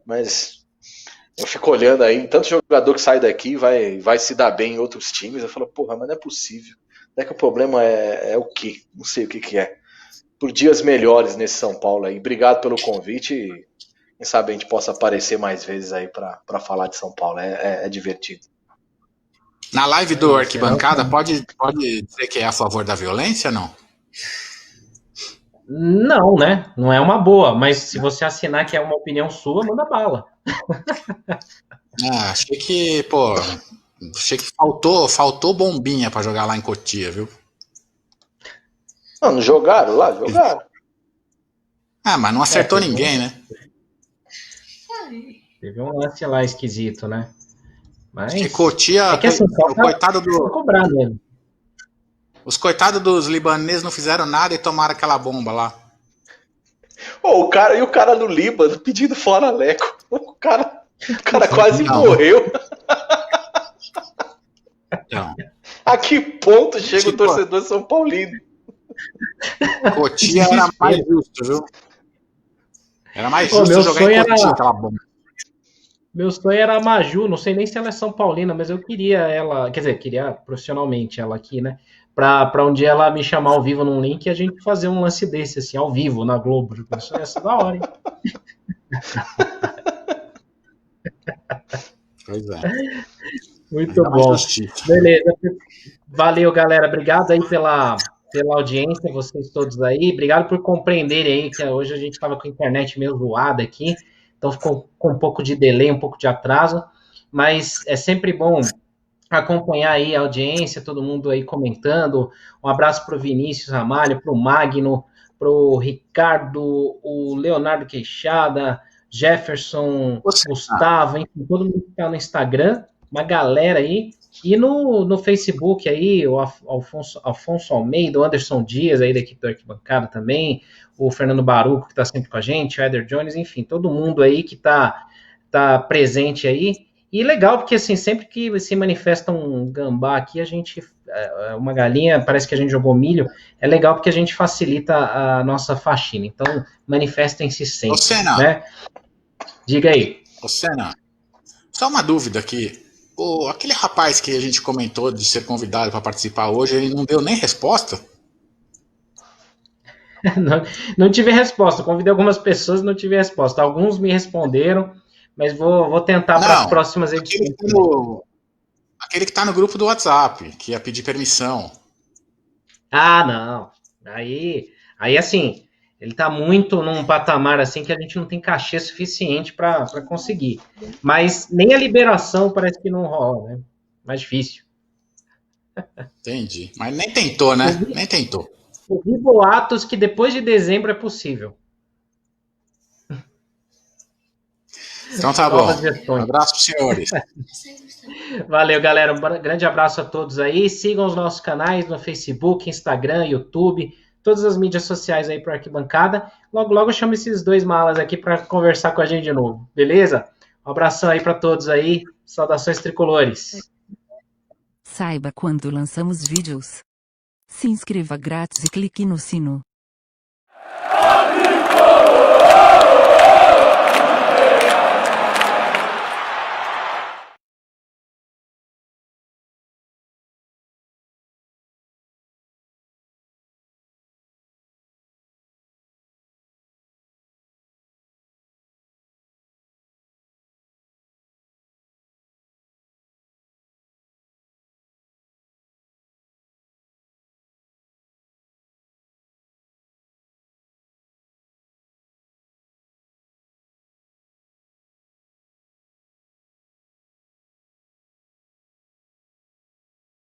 Speaker 2: Mas eu fico olhando aí, tanto jogador que sai daqui vai se dar bem em outros times. Eu falo, porra, mas não é possível. Não é que o problema é o quê? Não sei o que é. Por dias melhores nesse São Paulo aí. Obrigado pelo convite e quem sabe a gente possa aparecer mais vezes aí para falar de São Paulo. É divertido.
Speaker 3: Na live do Arquibancada, pode dizer que é a favor da violência, não?
Speaker 1: Não, né? Não é uma boa, mas se você assinar que é uma opinião sua, manda bala.
Speaker 3: Achei que faltou bombinha pra jogar lá em Cotia, viu?
Speaker 2: Não jogaram lá? Jogaram.
Speaker 3: Mas não acertou ninguém, né?
Speaker 1: Teve um lance lá esquisito, né? Mas
Speaker 3: que Cotia,
Speaker 1: que assim,
Speaker 3: o coitado do
Speaker 1: cobrar mesmo.
Speaker 3: Os coitados dos libaneses não fizeram nada e tomaram aquela bomba lá.
Speaker 2: O cara no Líbano pedindo fora Leco. O cara quase morreu.
Speaker 3: Então,
Speaker 2: a que ponto chega o torcedor São Paulino?
Speaker 3: Cotia era mais justo, viu? Era mais justo jogar em Cotia aquela bomba.
Speaker 1: Meu sonho era a Maju, não sei nem se ela é São Paulina, mas eu queria ela, quer dizer, queria profissionalmente ela aqui, né? Pra um dia ela me chamar ao vivo num link e a gente fazer um lance desse, assim, ao vivo, na Globo. Isso ia ser da hora, hein?
Speaker 3: Pois é.
Speaker 1: Muito bom. Beleza. Valeu, galera. Obrigado aí pela audiência, vocês todos aí. Obrigado por compreenderem aí que hoje a gente estava com a internet meio zoada aqui. Então ficou com um pouco de delay, um pouco de atraso, mas é sempre bom acompanhar aí a audiência, todo mundo aí comentando. Um abraço para o Vinícius Ramalho, para o Magno, para o Ricardo, o Leonardo Queixada, Jefferson, Gustavo, enfim, todo mundo que está no Instagram, uma galera aí. E no Facebook aí, o Afonso Almeida, o Anderson Dias aí da equipe do Arquibancada também, o Fernando Baruco, que está sempre com a gente, o Eder Jones, enfim, todo mundo aí que está presente aí. E legal, porque assim, sempre que se manifesta um gambá aqui, uma galinha, parece que a gente jogou milho, é legal porque a gente facilita a nossa faxina. Então, manifestem-se
Speaker 3: Ô,
Speaker 1: sempre,
Speaker 3: Senna,
Speaker 1: né? Diga aí.
Speaker 3: ô, Senna, só uma dúvida aqui. Aquele rapaz que a gente comentou de ser convidado para participar hoje, ele não deu nem resposta?
Speaker 1: Não, não tive resposta. Convidei algumas pessoas, não tive resposta. Alguns me responderam, mas vou tentar para as
Speaker 3: Não,
Speaker 1: próximas edições.
Speaker 3: aquele que tá no grupo do WhatsApp, que ia pedir permissão.
Speaker 1: Ah, não. Aí assim, ele está muito num patamar assim que a gente não tem cachê suficiente para conseguir. Mas nem a liberação parece que não rola, né? Mais difícil.
Speaker 3: Entendi. Mas nem tentou, né?
Speaker 1: Ouvi,
Speaker 3: Nem tentou.
Speaker 1: ouvi boatos que depois de dezembro é possível.
Speaker 3: Então tá bom.
Speaker 1: Novas gestões.
Speaker 3: Abraço pros senhores.
Speaker 1: Valeu, galera. Um grande abraço a todos aí. Sigam os nossos canais no Facebook, Instagram, YouTube, todas as mídias sociais aí para Arquibancada. Logo, logo eu chamo esses dois malas aqui para conversar com a gente de novo. Beleza? Um abração aí para todos aí. Saudações tricolores.
Speaker 4: Saiba quando lançamos vídeos. Se inscreva grátis e clique no sino.